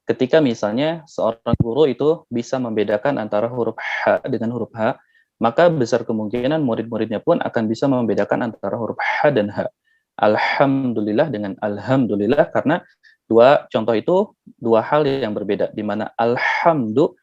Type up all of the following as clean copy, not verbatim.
ketika misalnya seorang guru itu bisa membedakan antara huruf H dengan huruf H, maka besar kemungkinan murid-muridnya pun akan bisa membedakan antara huruf H dan H. Alhamdulillah dengan alhamdulillah, karena dua contoh itu dua hal yang berbeda, di mana alhamdu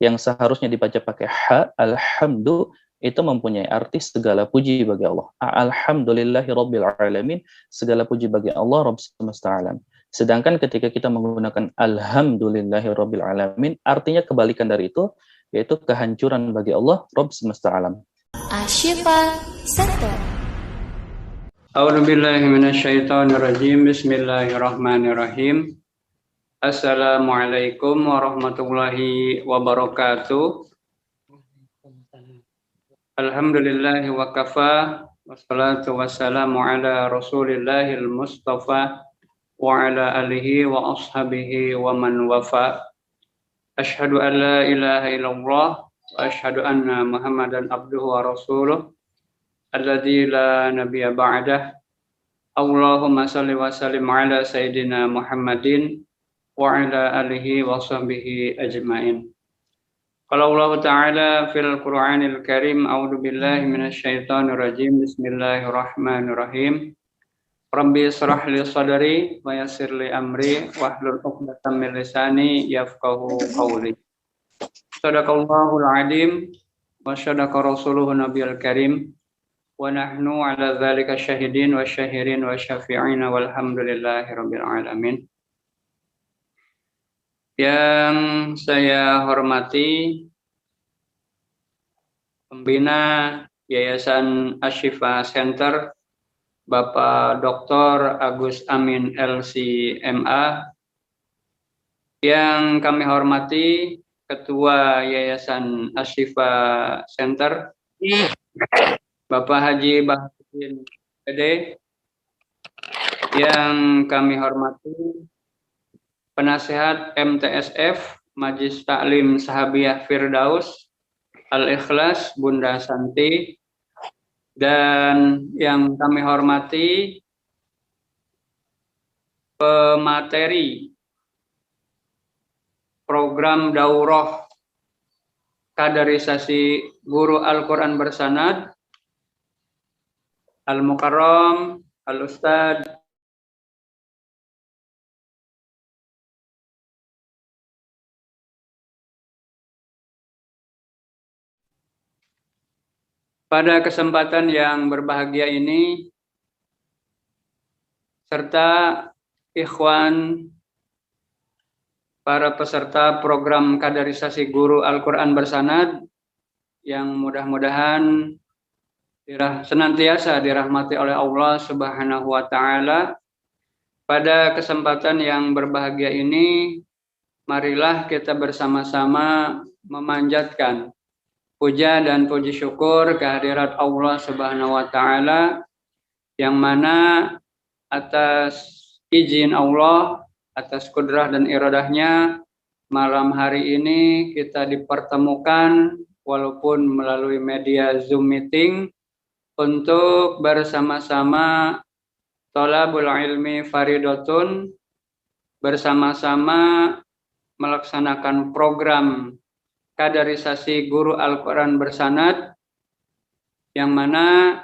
yang seharusnya dibaca pakai H, alhamdu itu mempunyai arti segala puji bagi Allah. Alhamdulillahirabbil alamin, segala puji bagi Allah Rabb semesta alam. Sedangkan ketika kita menggunakan alhamdulillahirabbil alamin, artinya kebalikan dari itu, yaitu kehancuran bagi Allah Rabb semesta alam. Ashifa Center. A'udzubillahi minasyaitonirrajim. Bismillahirrahmanirrahim. Assalamualaikum warahmatullahi wabarakatuh. Alhamdulillahi wa kafa, wassalatu wassalamu ala rasulillahil mustafa wa ala alihi wa ashabihi wa man wafa. Asyhadu an la ilaha illallah wa asyhadu anna muhammadan abduhu wa rasuluh alladzi la nabiyya ba'dah. Allahumma shalli wa sallim ala sayyidina Muhammadin wa ala alihi wa sahbihi ajma'in. Qala Allah Ta'ala fil Qur'anil Karim, a'udzu billahi minasyaitonir rajim. Bismillahirrahmanirrahim. Rabbi shrah li sadri wa yassir li amri wahlul 'uqdatam min lisani yafqahu qawli. Shadaqallahul 'azim wa shadaqa rasuluhun nabiyul karim. Wa nahnu ala dzalika syahidin wa syahirin wa syafi'ina walhamdulillahi rabbil alamin. Yang saya hormati pembina Yayasan Ashifa Center, Bapak Dr. Agus Amin LC.MA. Yang kami hormati Ketua Yayasan Ashifa Center, Bapak Haji Baharudin PD. Yang kami hormati Penasehat MTSF Majelis Taklim Sahabiyah Firdaus Al-Ikhlas Bunda Santi. Dan yang kami hormati pemateri program daurah kaderisasi guru Al-Quran bersanad, Al-Mukarram, Al-Ustadz pada kesempatan yang berbahagia ini, serta ikhwan para peserta program kaderisasi guru Al-Quran bersanad yang mudah-mudahan senantiasa dirahmati oleh Allah Subhanahu wa Ta'ala. Pada kesempatan yang berbahagia ini, marilah kita bersama-sama memanjatkan puja dan puji syukur kehadirat Allah Subhanahu wa Ta'ala, yang mana atas izin Allah, atas kudrah dan iradahnya, malam hari ini kita dipertemukan walaupun melalui media Zoom meeting untuk bersama-sama thalabul ilmi faridatun, bersama-sama melaksanakan program kaderisasi guru Al-Quran bersanad, yang mana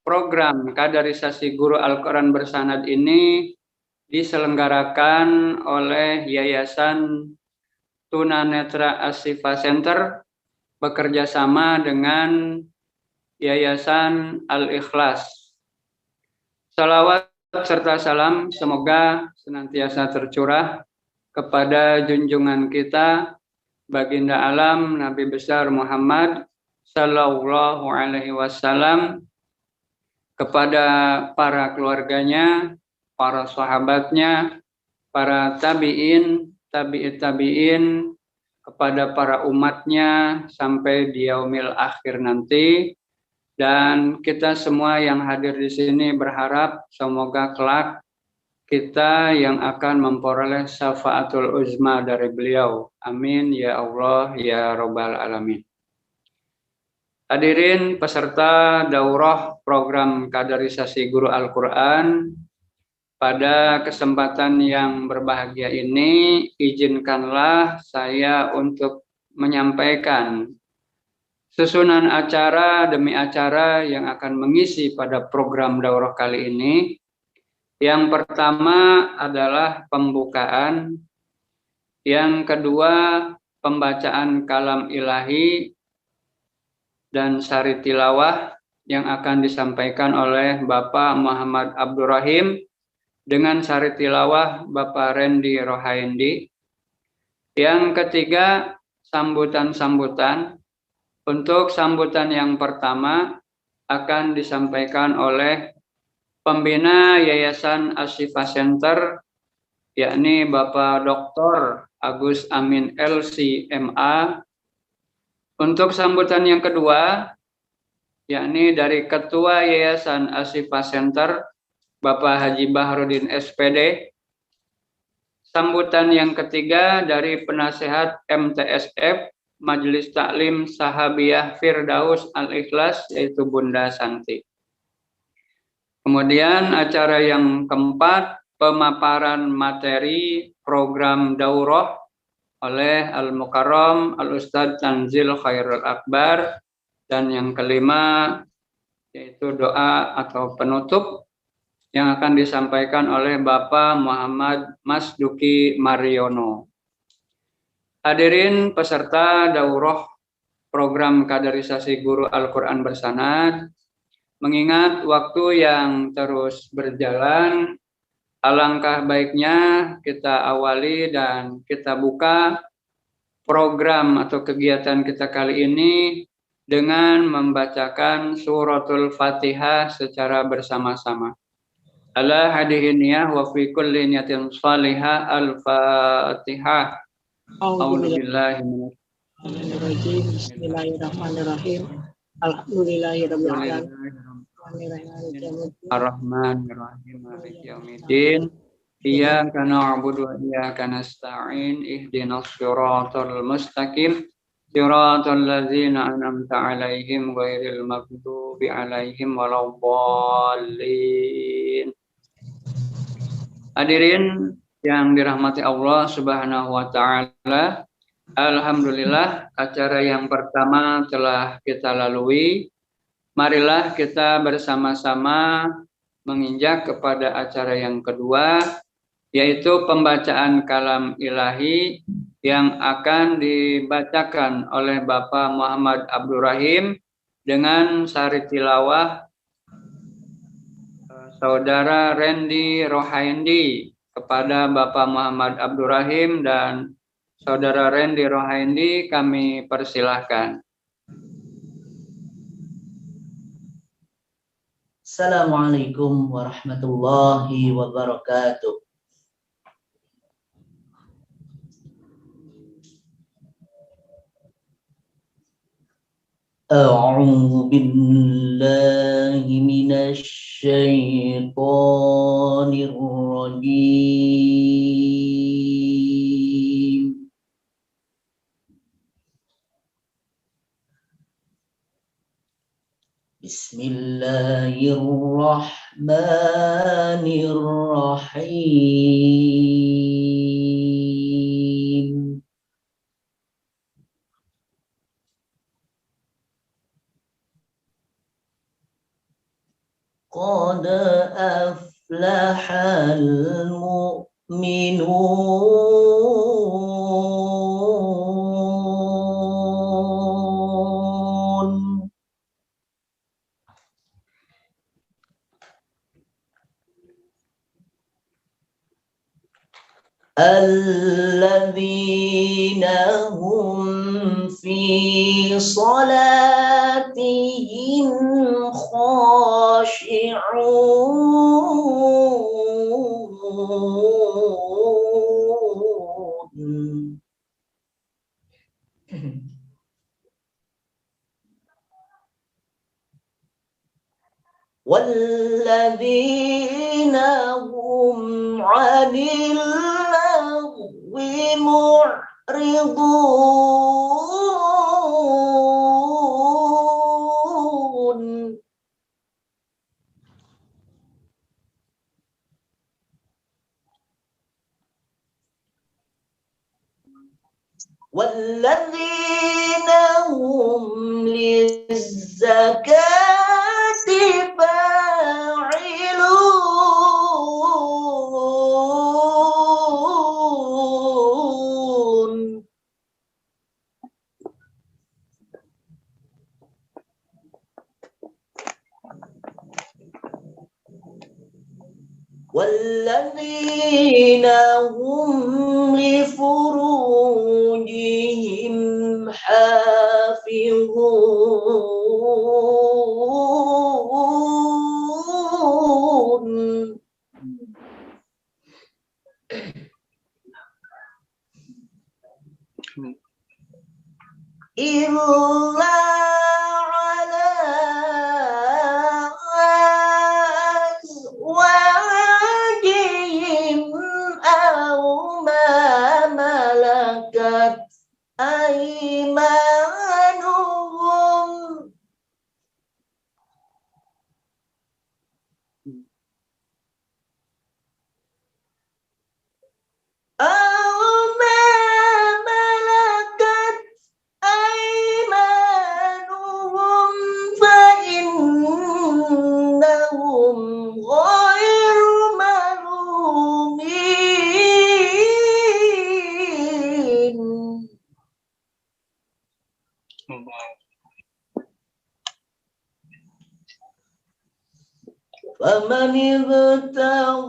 program kaderisasi guru Al-Quran bersanad ini diselenggarakan oleh Yayasan Tunanetra Ashifa Center bekerja sama dengan Yayasan Al-Ikhlas. Salawat serta salam semoga senantiasa tercurah kepada junjungan kita Baginda Alam Nabi besar Muhammad Sallallahu Alaihi Wasallam, kepada para keluarganya, para sahabatnya, para tabi'in, tabi'in, kepada para umatnya sampai di yaumil akhir nanti. Dan kita semua yang hadir di sini berharap semoga kelak kita yang akan memperoleh syafaatul uzma dari beliau. Amin ya Allah ya Rabbal alamin. Hadirin peserta daurah program kaderisasi guru Al-Quran Pada kesempatan yang berbahagia ini, izinkanlah saya untuk menyampaikan susunan acara demi acara yang akan mengisi pada program daurah kali ini. Yang pertama adalah pembukaan, yang kedua pembacaan kalam ilahi dan sari tilawah yang akan disampaikan oleh Bapak Muhammad Abdurrahim dengan sari tilawah Bapak Randy Rohaindi. Yang ketiga, sambutan-sambutan. Untuk sambutan yang pertama akan disampaikan oleh pembina Yayasan Ashifa Center, yakni Bapak Dr. Agus Amin LC MA. Untuk sambutan yang kedua, yakni dari Ketua Yayasan Ashifa Center, Bapak Haji Baharudin SPD. Sambutan yang ketiga dari penasehat MTSF Majelis Taklim Sahabiyah Firdaus Al-Ikhlas, yaitu Bunda Santi. Kemudian acara yang keempat, pemaparan materi program daurah oleh Al-Mukarram Al-Ustadz Tanzil Khairul Akbar. Dan yang kelima, yaitu doa atau penutup yang akan disampaikan oleh Bapak Muhammad Mas Duki Mariono. Hadirin peserta daurah program kaderisasi guru Al-Quran Bersanad, mengingat waktu yang terus berjalan, alangkah baiknya kita awali dan kita buka program atau kegiatan kita kali ini dengan membacakan suratul Fatihah secara bersama-sama. Ala hadihin niyah wa fi kulli niyatin salihah al-Fatihah. A'udzubillahi minasyaitonir Bismillahirrahmanirrahim. Alhamdulillahirabbil alamin. Ar-Rahmanir-Rahim. Maliki yaumiddin. Iyyaka na'budu wa iyyaka nasta'in. Ihdinas siratal mustaqim. Siratal ladzina an'amta 'alaihim ghairil maghdubi 'alaihim waladdallin. Hadirin yang dirahmati Allah Subhanahu wa taala, alhamdulillah acara yang pertama telah kita lalui. Marilah kita bersama-sama menginjak kepada acara yang kedua, yaitu pembacaan kalam ilahi yang akan dibacakan oleh Bapak Muhammad Abdurrahim dengan sari tilawah Saudara Randy Rohaindi. Kepada Bapak Muhammad Abdurrahim dan Saudara Randy Rohaindi kami persilahkan. Assalamualaikum warahmatullahi wabarakatuh. A'udzu billahi minasy syaithanir rajim. Bismillahirrahmanirrahim. Qad aflahal mu'minun. Alladzina hum fi salatihim khashi'un. Walladzina hum 'anil lagwi mu'ridun. والذين هم للزكاة فاعلون والذين هم لفروجهم حافظون إلا على أزواجهم أو ما ملكت أيمانهم أو ما ملكت أيمانهم فإنهم غير ملومين فمن ابتغى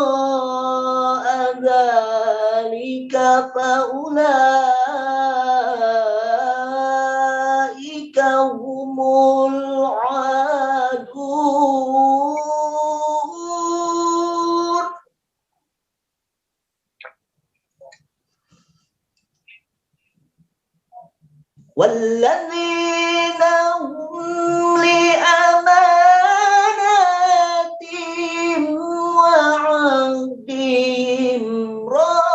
وراء ذلك فأولئك هم العادون والذين هم لأماناتهم وعهدهم راعون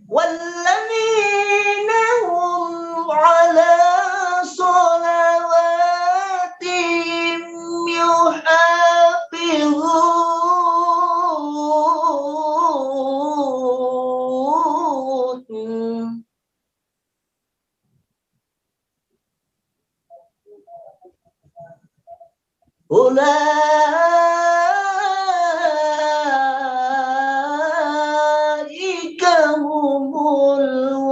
والذين هم على صلواتهم يحافظون أولئك هم الوارثون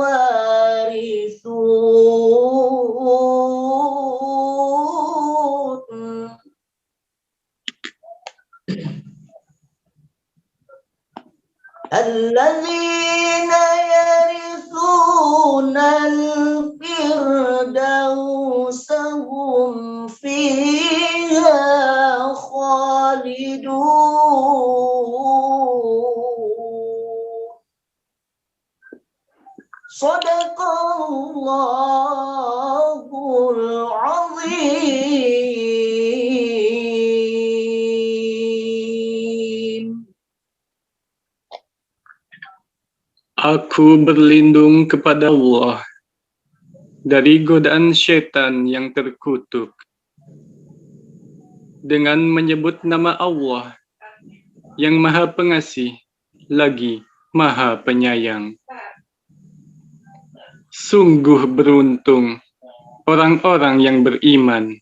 الذين يرثون الفردوس هم فيها خالدون صدق الله العظيم. Aku berlindung kepada Allah dari godaan syaitan yang terkutuk dengan menyebut nama Allah yang Maha Pengasih lagi Maha Penyayang. Sungguh beruntung orang-orang yang beriman,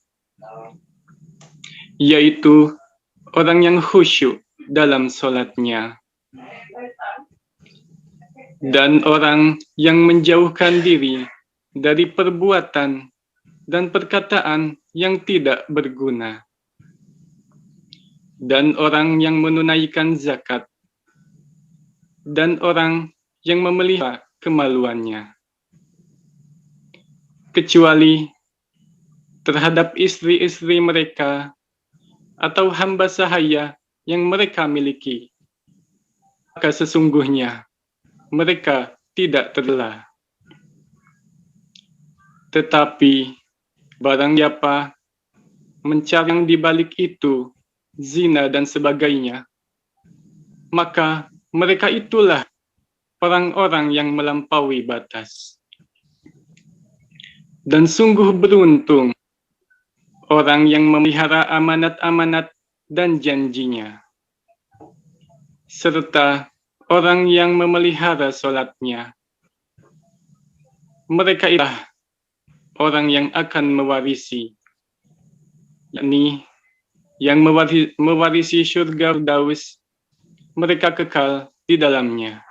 yaitu orang yang khusyuk dalam sholatnya, dan orang yang menjauhkan diri dari perbuatan dan perkataan yang tidak berguna, dan orang yang menunaikan zakat, dan orang yang memelihara kemaluannya, kecuali terhadap istri-istri mereka atau hamba sahaya yang mereka miliki, maka sesungguhnya mereka tidak tercela. Tetapi barang siapa mencari yang di balik itu zina dan sebagainya, maka mereka itulah orang-orang yang melampaui batas. Dan sungguh beruntung orang yang memelihara amanat-amanat dan janjinya, serta orang yang memelihara solatnya. Mereka itulah orang yang akan mewarisi, yakni yang mewarisi syurga Firdaus, mereka kekal di dalamnya.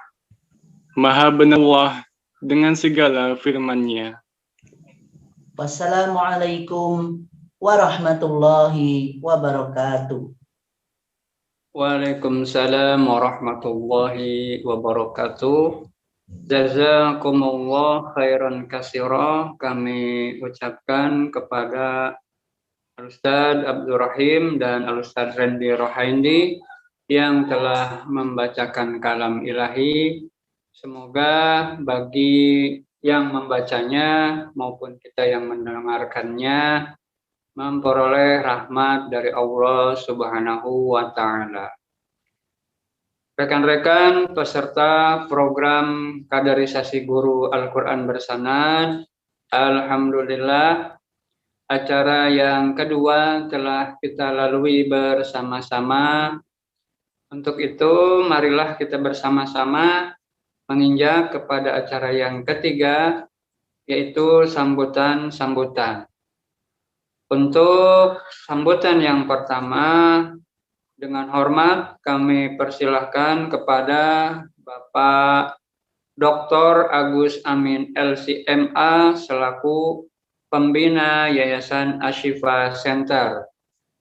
Maha benar Allah dengan segala firman-Nya. Wassalamualaikum warahmatullahi wabarakatuh. Waalaikumsalam warahmatullahi wabarakatuh. Jazakumullah khairan katsira. Kami ucapkan kepada Al-Ustaz Abdul Rahim dan Al-Ustaz Randy Rohaindi yang telah membacakan kalam ilahi. Semoga bagi yang membacanya maupun kita yang mendengarkannya memperoleh rahmat dari Allah Subhanahu wa Ta'ala. Rekan-rekan peserta program kaderisasi guru Al-Quran Bersanad, alhamdulillah acara yang kedua telah kita lalui bersama-sama. Untuk itu marilah kita bersama-sama menginjak kepada acara yang ketiga, yaitu sambutan-sambutan. Untuk sambutan yang pertama, dengan hormat kami persilahkan kepada Bapak Dr. Agus Amin LCMA selaku Pembina Yayasan Ashifa Center.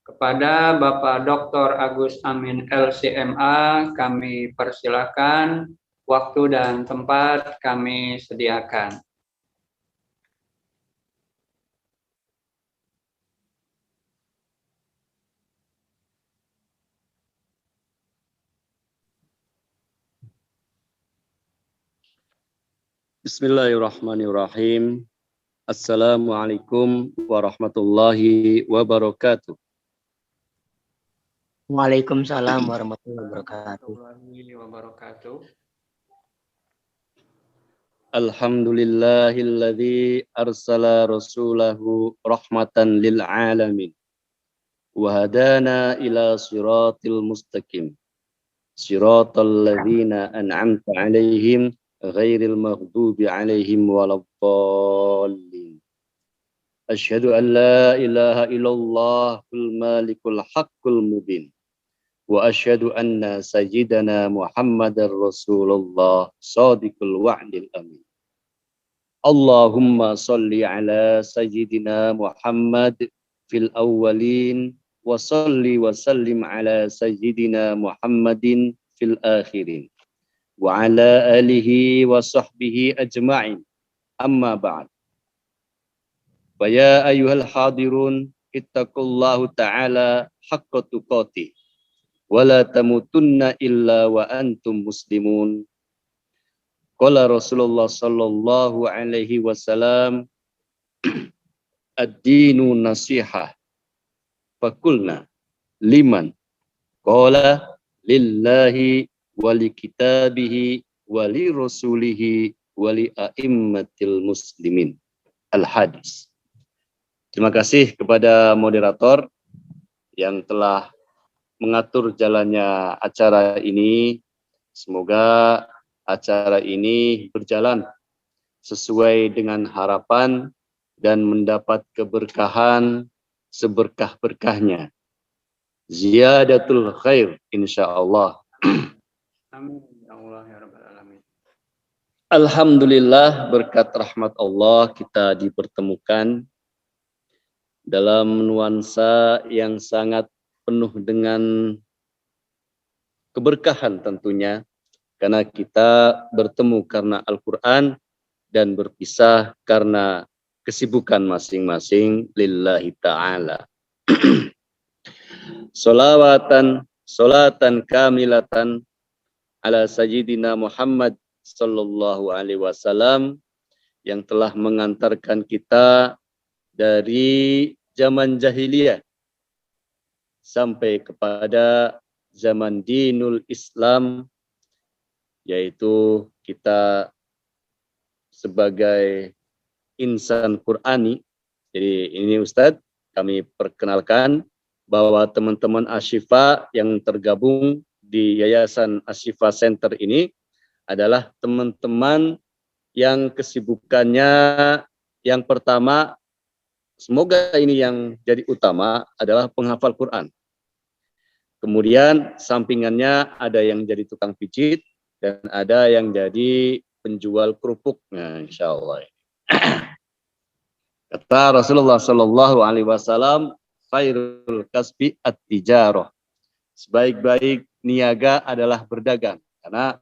Kepada Bapak Dr. Agus Amin LCMA kami persilahkan, waktu dan tempat kami sediakan. Bismillahirrahmanirrahim. Assalamualaikum warahmatullahi wabarakatuh. Waalaikumsalam warahmatullahi wabarakatuh. Alhamdulillahilladzi arsala rasulahu rahmatan lil alamin wa hadana ila siratil mustaqim. Siratal ladzina an'amta 'alaihim ghairil maghdubi 'alaihim waladdallin. Asyhadu an la ilaha illallahul malikul haqqul mubin. Wa asyhadu anna sayyidana Muhammadar Rasulullah shadiqul wa'dil amin. Allahumma salli ala sayyidina Muhammad fil awwalin wa salli wa sallim ala sayyidina Muhammadin fil akhirin wa ala alihi wa sahbihi ajma'in. Amma ba'd. Wa ya ayyuhal hadirun ittaqullahu ta'ala haqqa tuqatih wa la tamutunna illa wa antum muslimun. Qala Rasulullah sallallahu alaihi wasallam, ad-dinu nasihah. Fakulna liman qala lillahi wa li kitabihi wa li rasulihi wa li a'immatil muslimin. Al-hadis. Terima kasih kepada moderator yang telah mengatur jalannya acara ini. Semoga acara ini berjalan sesuai dengan harapan dan mendapat keberkahan seberkah-berkahnya. Ziyadatul khair insyaallah. Amin ya Allah ya rabbal alamin. Alhamdulillah, berkat rahmat Allah kita dipertemukan dalam nuansa yang sangat penuh dengan keberkahan tentunya, karena kita bertemu karena Al-Quran dan berpisah karena kesibukan masing-masing lillahi ta'ala. Salatan kamilatan ala sayyidina Muhammad sallallahu alaihi wasallam yang telah mengantarkan kita dari zaman jahiliyah sampai kepada zaman dinul Islam, yaitu kita sebagai insan Qur'ani. Jadi ini Ustadz, kami perkenalkan bahwa teman-teman Ashifa yang tergabung di Yayasan Ashifa Center ini adalah teman-teman yang kesibukannya yang pertama, semoga ini yang jadi utama, adalah penghafal Quran. Kemudian sampingannya ada yang jadi tukang pijit dan ada yang jadi penjual kerupuk. Nah, insya Allah. Kata Rasulullah Sallallahu Alaihi Wasallam, khairul kasbi at-tijarah. Sebaik-baik niaga adalah berdagang. Karena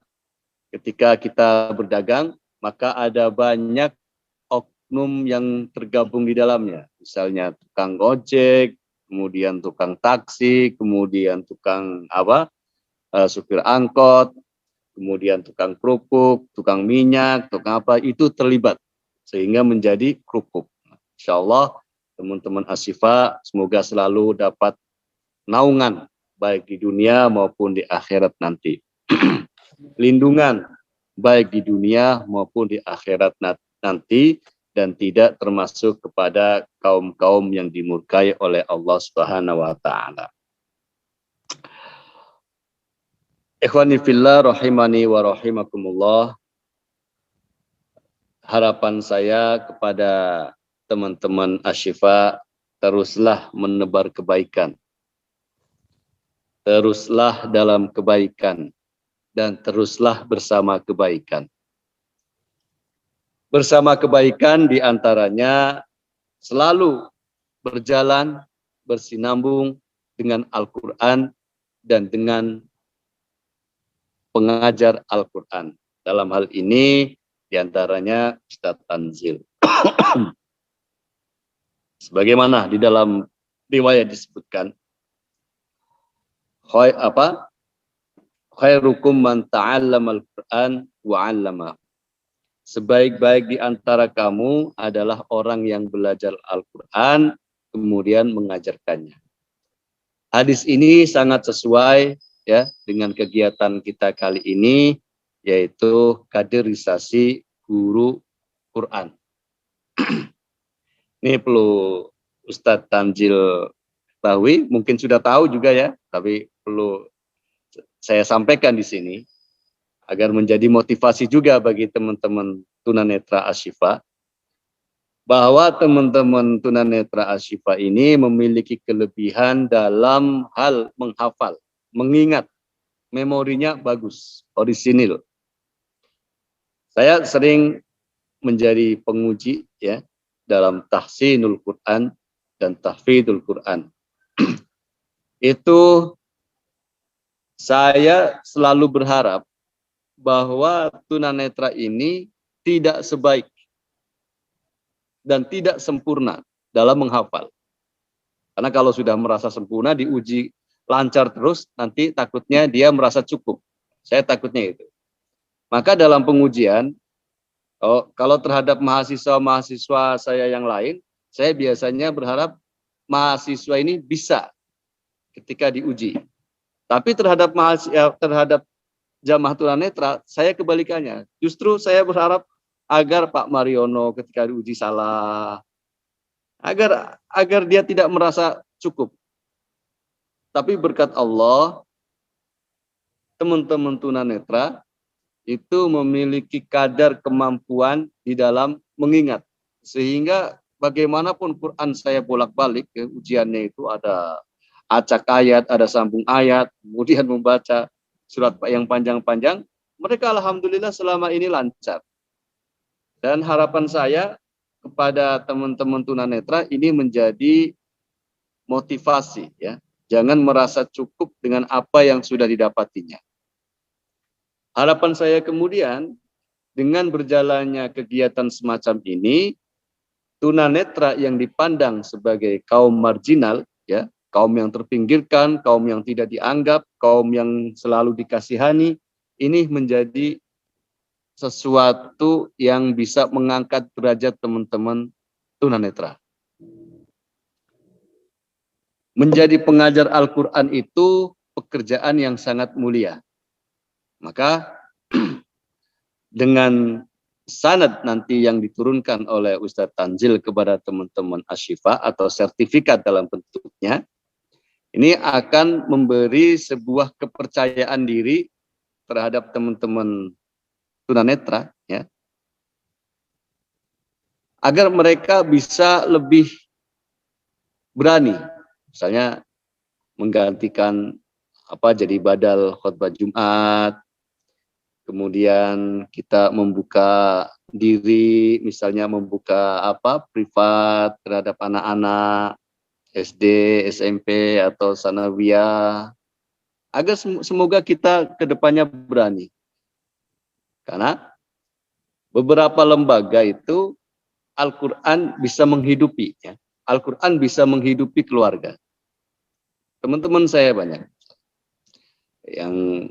ketika kita berdagang, maka ada banyak oknum yang tergabung di dalamnya. Misalnya tukang ojek, kemudian tukang taksi, kemudian tukang supir angkot, kemudian tukang kerupuk, tukang minyak, tukang apa, itu terlibat sehingga menjadi kerupuk. Insya Allah teman-teman Ashifa semoga selalu dapat naungan baik di dunia maupun di akhirat nanti. Lindungan baik di dunia maupun di akhirat nanti, dan tidak termasuk kepada kaum-kaum yang dimurkai oleh Allah Subhanahu wa taala. Ikhwani fillah rahimani wa rahimakumullah. Harapan saya kepada teman-teman Ashifa, teruslah menebar kebaikan. Teruslah dalam kebaikan dan teruslah bersama kebaikan. Bersama kebaikan diantaranya selalu berjalan bersinambung dengan Al-Quran dan dengan pengajar Al-Quran. Dalam hal ini diantaranya Ustadz Tanzil. Sebagaimana di dalam riwayat disebutkan, khairukum man ta'allama al-Qur'an wa 'allama. Sebaik-baik di antara kamu adalah orang yang belajar Al-Qur'an kemudian mengajarkannya. Hadis ini sangat sesuai ya dengan kegiatan kita kali ini, yaitu kaderisasi guru Quran. Ini perlu Ustadz Tanzil ketahui, mungkin sudah tahu juga ya, tapi perlu saya sampaikan di sini agar menjadi motivasi juga bagi teman-teman tunanetra Ashifa, bahwa teman-teman tunanetra Ashifa ini memiliki kelebihan dalam hal menghafal, mengingat, memorinya bagus, orisinil. Saya sering menjadi penguji ya dalam tahsinul Quran dan tahfidul Quran. Itu saya selalu berharap bahwa tunanetra ini tidak sebaik dan tidak sempurna dalam menghafal. Karena kalau sudah merasa sempurna, diuji lancar terus, nanti takutnya dia merasa cukup. Saya takutnya itu. Maka dalam pengujian, kalau terhadap mahasiswa-mahasiswa saya yang lain, saya biasanya berharap mahasiswa ini bisa ketika diuji. Tapi terhadap jamaah tunanetra, saya kebalikannya. Justru saya berharap agar Pak Mariono ketika diuji salah, agar dia tidak merasa cukup. Tapi berkat Allah, teman-teman tunanetra itu memiliki kadar kemampuan di dalam mengingat. Sehingga bagaimanapun Quran saya bolak-balik, ya, ujiannya itu ada acak ayat, ada sambung ayat, kemudian membaca surat yang panjang-panjang, mereka alhamdulillah selama ini lancar. Dan harapan saya kepada teman-teman tunanetra ini menjadi motivasi, ya. Jangan merasa cukup dengan apa yang sudah didapatinya. Harapan saya kemudian dengan berjalannya kegiatan semacam ini, tunanetra yang dipandang sebagai kaum marginal, ya, kaum yang terpinggirkan, kaum yang tidak dianggap, kaum yang selalu dikasihani, ini menjadi sesuatu yang bisa mengangkat derajat teman-teman tunanetra. Menjadi pengajar Al-Quran itu pekerjaan yang sangat mulia. Maka dengan sanad nanti yang diturunkan oleh Ustadz Tanzil kepada teman-teman Asyifa atau sertifikat dalam bentuknya, ini akan memberi sebuah kepercayaan diri terhadap teman-teman tunanetra, ya, agar mereka bisa lebih berani, misalnya menggantikan jadi badal khutbah Jumat, kemudian kita membuka diri, misalnya membuka privat terhadap anak-anak SD, SMP atau sanawiyah, agar semoga kita kedepannya berani. Karena beberapa lembaga itu Al-Quran bisa menghidupi, ya. Al-Quran bisa menghidupi keluarga. Teman-teman saya banyak yang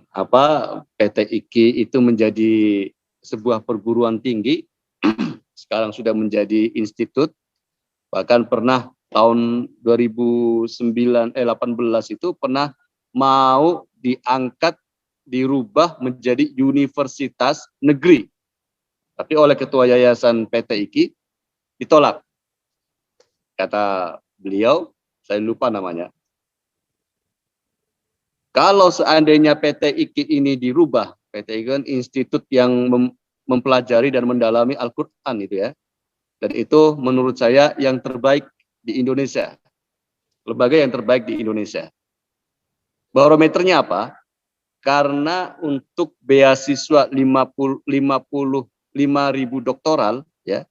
PT IKI itu menjadi sebuah perguruan tinggi, sekarang sudah menjadi institut, bahkan pernah tahun 2018 itu pernah mau diangkat, dirubah menjadi universitas negeri, tapi oleh ketua yayasan PT IKI ditolak. Kata beliau, saya lupa namanya, kalau seandainya PT IKI ini dirubah, PT IKI kan institut yang mempelajari dan mendalami Al-Quran itu, ya, dan itu menurut saya yang terbaik di Indonesia, lembaga yang terbaik di Indonesia. Barometernya apa? Karena untuk beasiswa 55.000 doktoral, ya,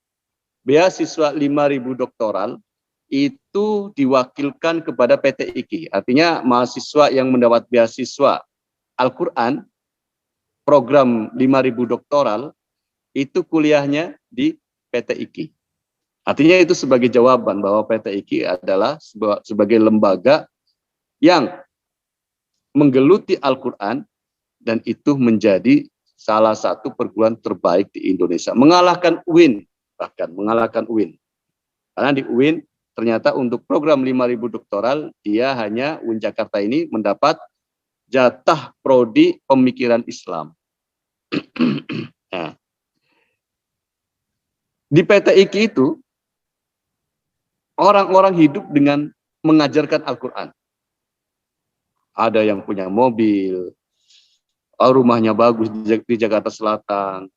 beasiswa 5.000 doktoral itu diwakilkan kepada PT IKI. Artinya mahasiswa yang mendapat beasiswa Al-Quran, program 5.000 doktoral, itu kuliahnya di PT IKI. Artinya itu sebagai jawaban bahwa PT IKI adalah sebagai lembaga yang menggeluti Al-Quran, dan itu menjadi salah satu perguruan terbaik di Indonesia. Mengalahkan UIN, bahkan mengalahkan UIN. Karena di UIN, ternyata untuk program 5.000 doktoral, dia hanya UIN Jakarta ini mendapat jatah prodi pemikiran Islam. Nah, di PT IKI itu, orang-orang hidup dengan mengajarkan Al-Quran. Ada yang punya mobil, rumahnya bagus di Jakarta Selatan,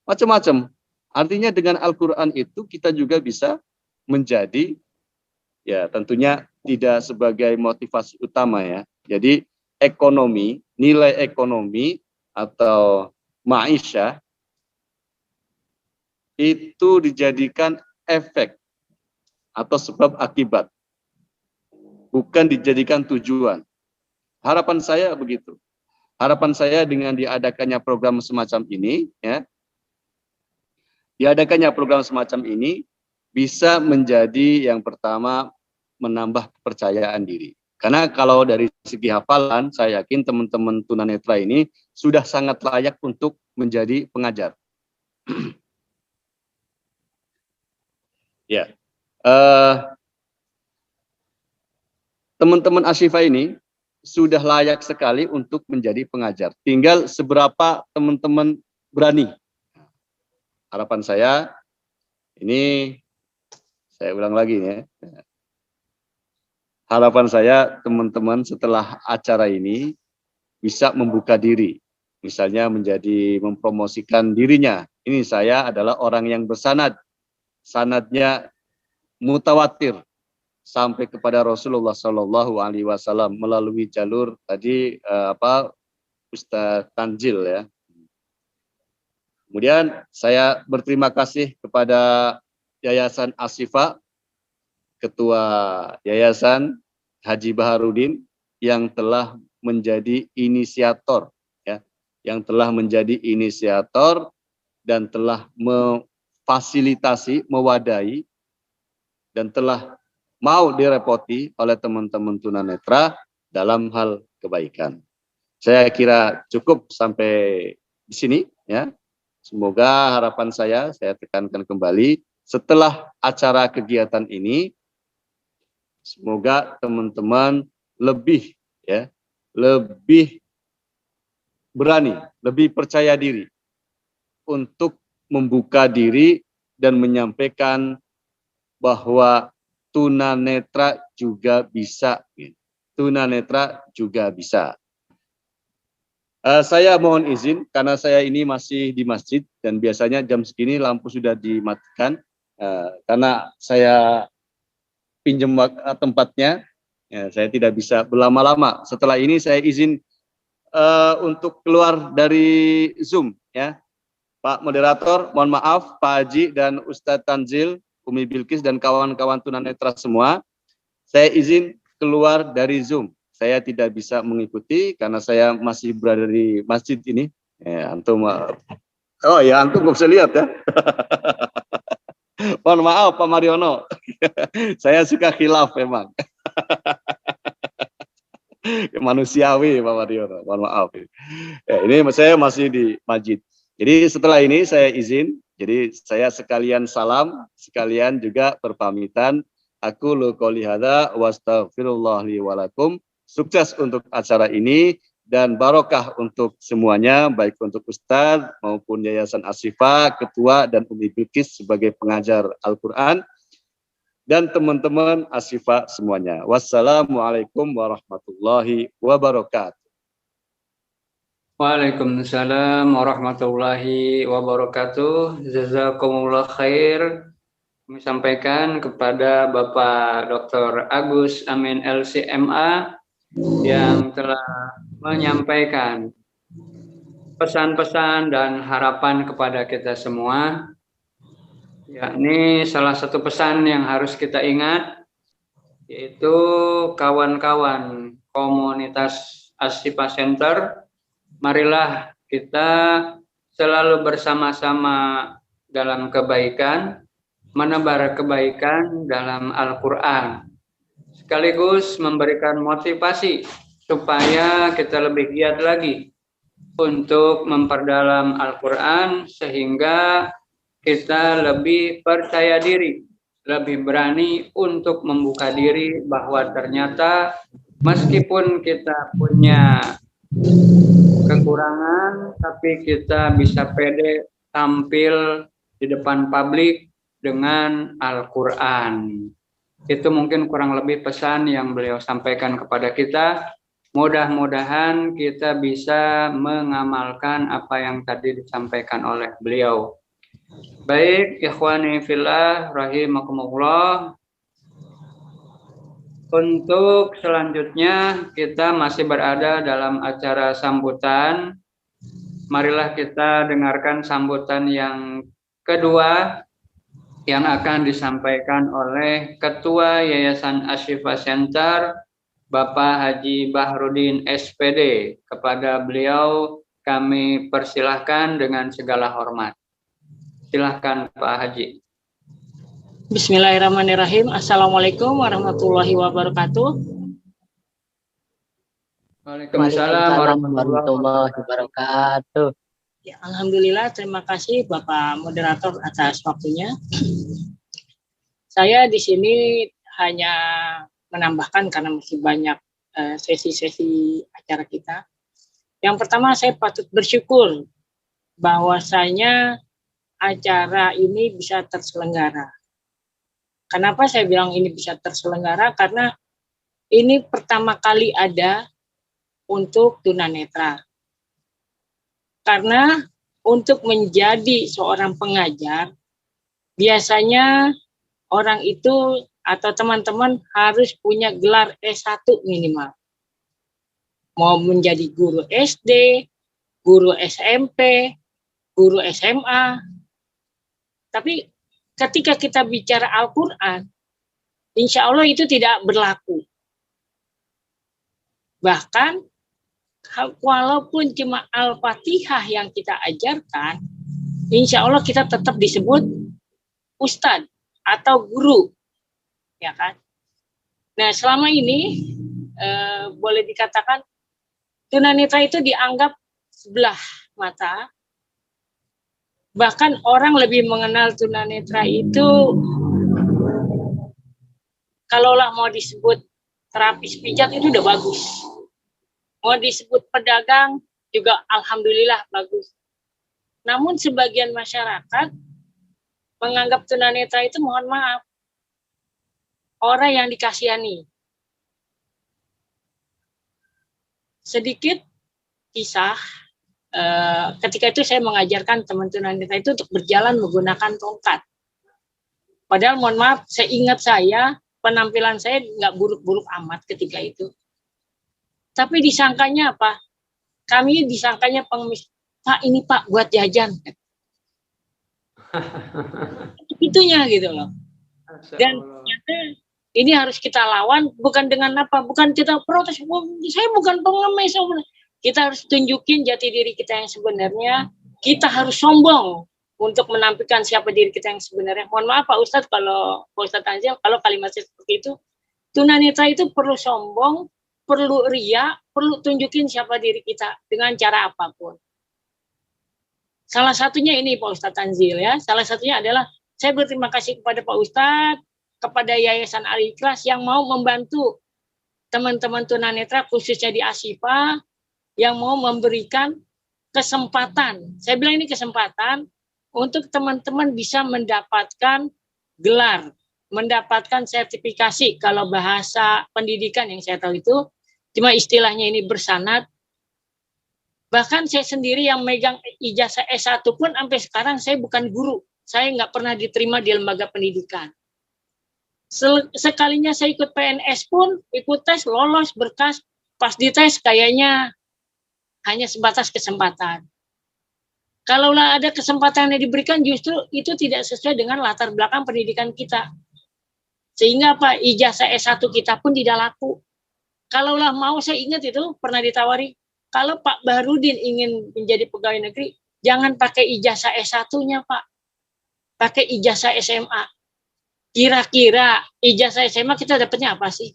macam-macam. Artinya dengan Al-Quran itu kita juga bisa menjadi, ya tentunya tidak sebagai motivasi utama, ya. Jadi ekonomi, nilai ekonomi atau ma'isyah itu dijadikan efek atau sebab akibat, bukan dijadikan tujuan. Harapan saya begitu. Harapan saya dengan diadakannya program semacam ini, ya, diadakannya program semacam ini bisa menjadi yang pertama menambah kepercayaan diri. Karena kalau dari segi hafalan, saya yakin teman-teman tunanetra ini sudah sangat layak untuk menjadi pengajar. Ya, teman-teman Asyifa ini sudah layak sekali untuk menjadi pengajar. Tinggal seberapa teman-teman berani. Harapan saya, ini saya ulang lagi, ya. Harapan saya teman-teman setelah acara ini bisa membuka diri. Misalnya menjadi mempromosikan dirinya. Ini saya adalah orang yang bersanad. Sanadnya mutawatir sampai kepada Rasulullah SAW melalui jalur tadi Ustadz Tanzil, ya. Kemudian saya berterima kasih kepada Yayasan Asyifa, Ketua Yayasan Haji Baharudin yang telah menjadi inisiator, ya, yang telah menjadi inisiator dan telah memfasilitasi, mewadahi, dan telah mau direpoti oleh teman-teman tunanetra dalam hal kebaikan. Saya kira cukup sampai di sini, ya. Semoga harapan saya tekankan kembali, setelah acara kegiatan ini, semoga teman-teman lebih, ya, lebih berani, lebih percaya diri untuk membuka diri dan menyampaikan bahwa tunanetra juga bisa. Tunanetra juga bisa. Saya mohon izin karena saya ini masih di masjid dan biasanya jam segini lampu sudah dimatikan. Karena saya pinjam tempatnya, ya, saya tidak bisa berlama-lama. Setelah ini saya izin untuk keluar dari Zoom, ya. Pak Moderator, mohon maaf, Pak Haji dan Ustadz Tanzil, Umi Bilkis dan kawan-kawan tunanetra semua, saya izin keluar dari Zoom. Saya tidak bisa mengikuti karena saya masih berada di masjid ini. Ya, antum, oh ya, antum nggak bisa lihat ya. Mohon maaf Pak Mariono, saya suka khilaf memang. Manusiawi Pak Mariono, mohon maaf. Ya, ini saya masih di masjid. Jadi setelah ini saya izin, jadi saya sekalian salam, sekalian juga berpamitan. Aku qouli hadza wa astaghfirullah li wa lakum. Sukses untuk acara ini dan barokah untuk semuanya, baik untuk Ustadz maupun Yayasan Ashifa, Ketua dan Umi Bilkis sebagai pengajar Al-Quran, dan teman-teman Ashifa semuanya. Wassalamualaikum warahmatullahi wabarakatuh. Waalaikumsalam warahmatullahi wabarakatuh. Jazakumullah khair. Kami sampaikan kepada Bapak Dr. Agus Amin LCMA yang telah menyampaikan pesan-pesan dan harapan kepada kita semua. Yakni salah satu pesan yang harus kita ingat, yaitu kawan-kawan komunitas Ashifa Center, marilah kita selalu bersama-sama dalam kebaikan, menebar kebaikan dalam Al-Quran, sekaligus memberikan motivasi supaya kita lebih giat lagi untuk memperdalam Al-Quran sehingga kita lebih percaya diri, lebih berani untuk membuka diri bahwa ternyata meskipun kita punya kekurangan, tapi kita bisa pede tampil di depan publik dengan Al-Quran. Itu mungkin kurang lebih pesan yang beliau sampaikan kepada kita. Mudah-mudahan kita bisa mengamalkan apa yang tadi disampaikan oleh beliau. Baik, ikhwani fillah rahimakumullah. Untuk selanjutnya kita masih berada dalam acara sambutan. Marilah kita dengarkan sambutan yang kedua yang akan disampaikan oleh Ketua Yayasan Ashifa Center, Bapak Haji Bahrudin SPD. Kepada beliau kami persilahkan dengan segala hormat. Silahkan Pak Haji. Bismillahirrahmanirrahim. Assalamualaikum warahmatullahi wabarakatuh. Waalaikumsalam warahmatullahi wabarakatuh. Ya, alhamdulillah, terima kasih Bapak Moderator atas waktunya. Saya di sini hanya menambahkan karena masih banyak sesi-sesi acara kita. Yang pertama, saya patut bersyukur bahwasanya acara ini bisa terselenggara. Kenapa saya bilang ini bisa terselenggara? Karena ini pertama kali ada untuk tunanetra. Karena untuk menjadi seorang pengajar, biasanya orang itu atau teman-teman harus punya gelar S1 minimal. Mau menjadi guru SD, guru SMP, guru SMA. Tapi ketika kita bicara Al-Quran, insya Allah itu tidak berlaku. Bahkan walaupun cuma Al-Fatihah yang kita ajarkan, insya Allah kita tetap disebut ustadz atau guru, ya kan? Nah, selama ini boleh dikatakan tunanetra itu dianggap sebelah mata. Bahkan orang lebih mengenal tunanetra itu, kalaulah mau disebut terapis pijat itu udah bagus. Mau disebut pedagang juga alhamdulillah bagus. Namun sebagian masyarakat menganggap tunanetra itu, mohon maaf, orang yang dikasihani. Sedikit kisah, ketika itu saya mengajarkan teman tunanetra itu untuk berjalan menggunakan tongkat. Padahal mohon maaf, penampilan saya nggak buruk-buruk amat ketika itu. Tapi disangkanya apa? Kami disangkanya pengemis. Pak, ini Pak buat jajan. Itunya gitu loh. Dan ternyata ini harus kita lawan, bukan dengan apa? Bukan kita protes. Saya bukan pengemis. Kita harus tunjukin jati diri kita yang sebenarnya. Kita harus sombong untuk menampilkan siapa diri kita yang sebenarnya. Mohon maaf Pak Ustadz, kalau Pak Ustadz Tanzil, kalau kalimatnya seperti itu, tunanetra itu perlu sombong, perlu ria, perlu tunjukin siapa diri kita dengan cara apapun. Salah satunya ini Pak Ustadz Tanzil ya. Salah satunya adalah saya berterima kasih kepada Pak Ustadz, kepada Yayasan Al-Ikhlas yang mau membantu teman-teman tunanetra khususnya di Ashifa yang mau memberikan kesempatan. Saya bilang ini kesempatan untuk teman-teman bisa mendapatkan gelar, mendapatkan sertifikasi. Kalau bahasa pendidikan yang saya tahu itu, cuma istilahnya ini bersanad. Bahkan saya sendiri yang megang ijazah S1 pun sampai sekarang saya bukan guru. Saya nggak pernah diterima di lembaga pendidikan. Sekalinya saya ikut PNS pun, ikut tes, lolos, berkas. Pas dites kayaknya hanya sebatas kesempatan. Kalaulah ada kesempatan yang diberikan, justru itu tidak sesuai dengan latar belakang pendidikan kita. Sehingga apa? Ijazah S1 kita pun tidak laku. Kalaulah mau, saya ingat itu pernah ditawari, kalau Pak Bahrudin ingin menjadi pegawai negeri, jangan pakai ijazah S1-nya Pak. Pakai ijazah SMA. Kira-kira ijazah SMA kita dapatnya apa sih?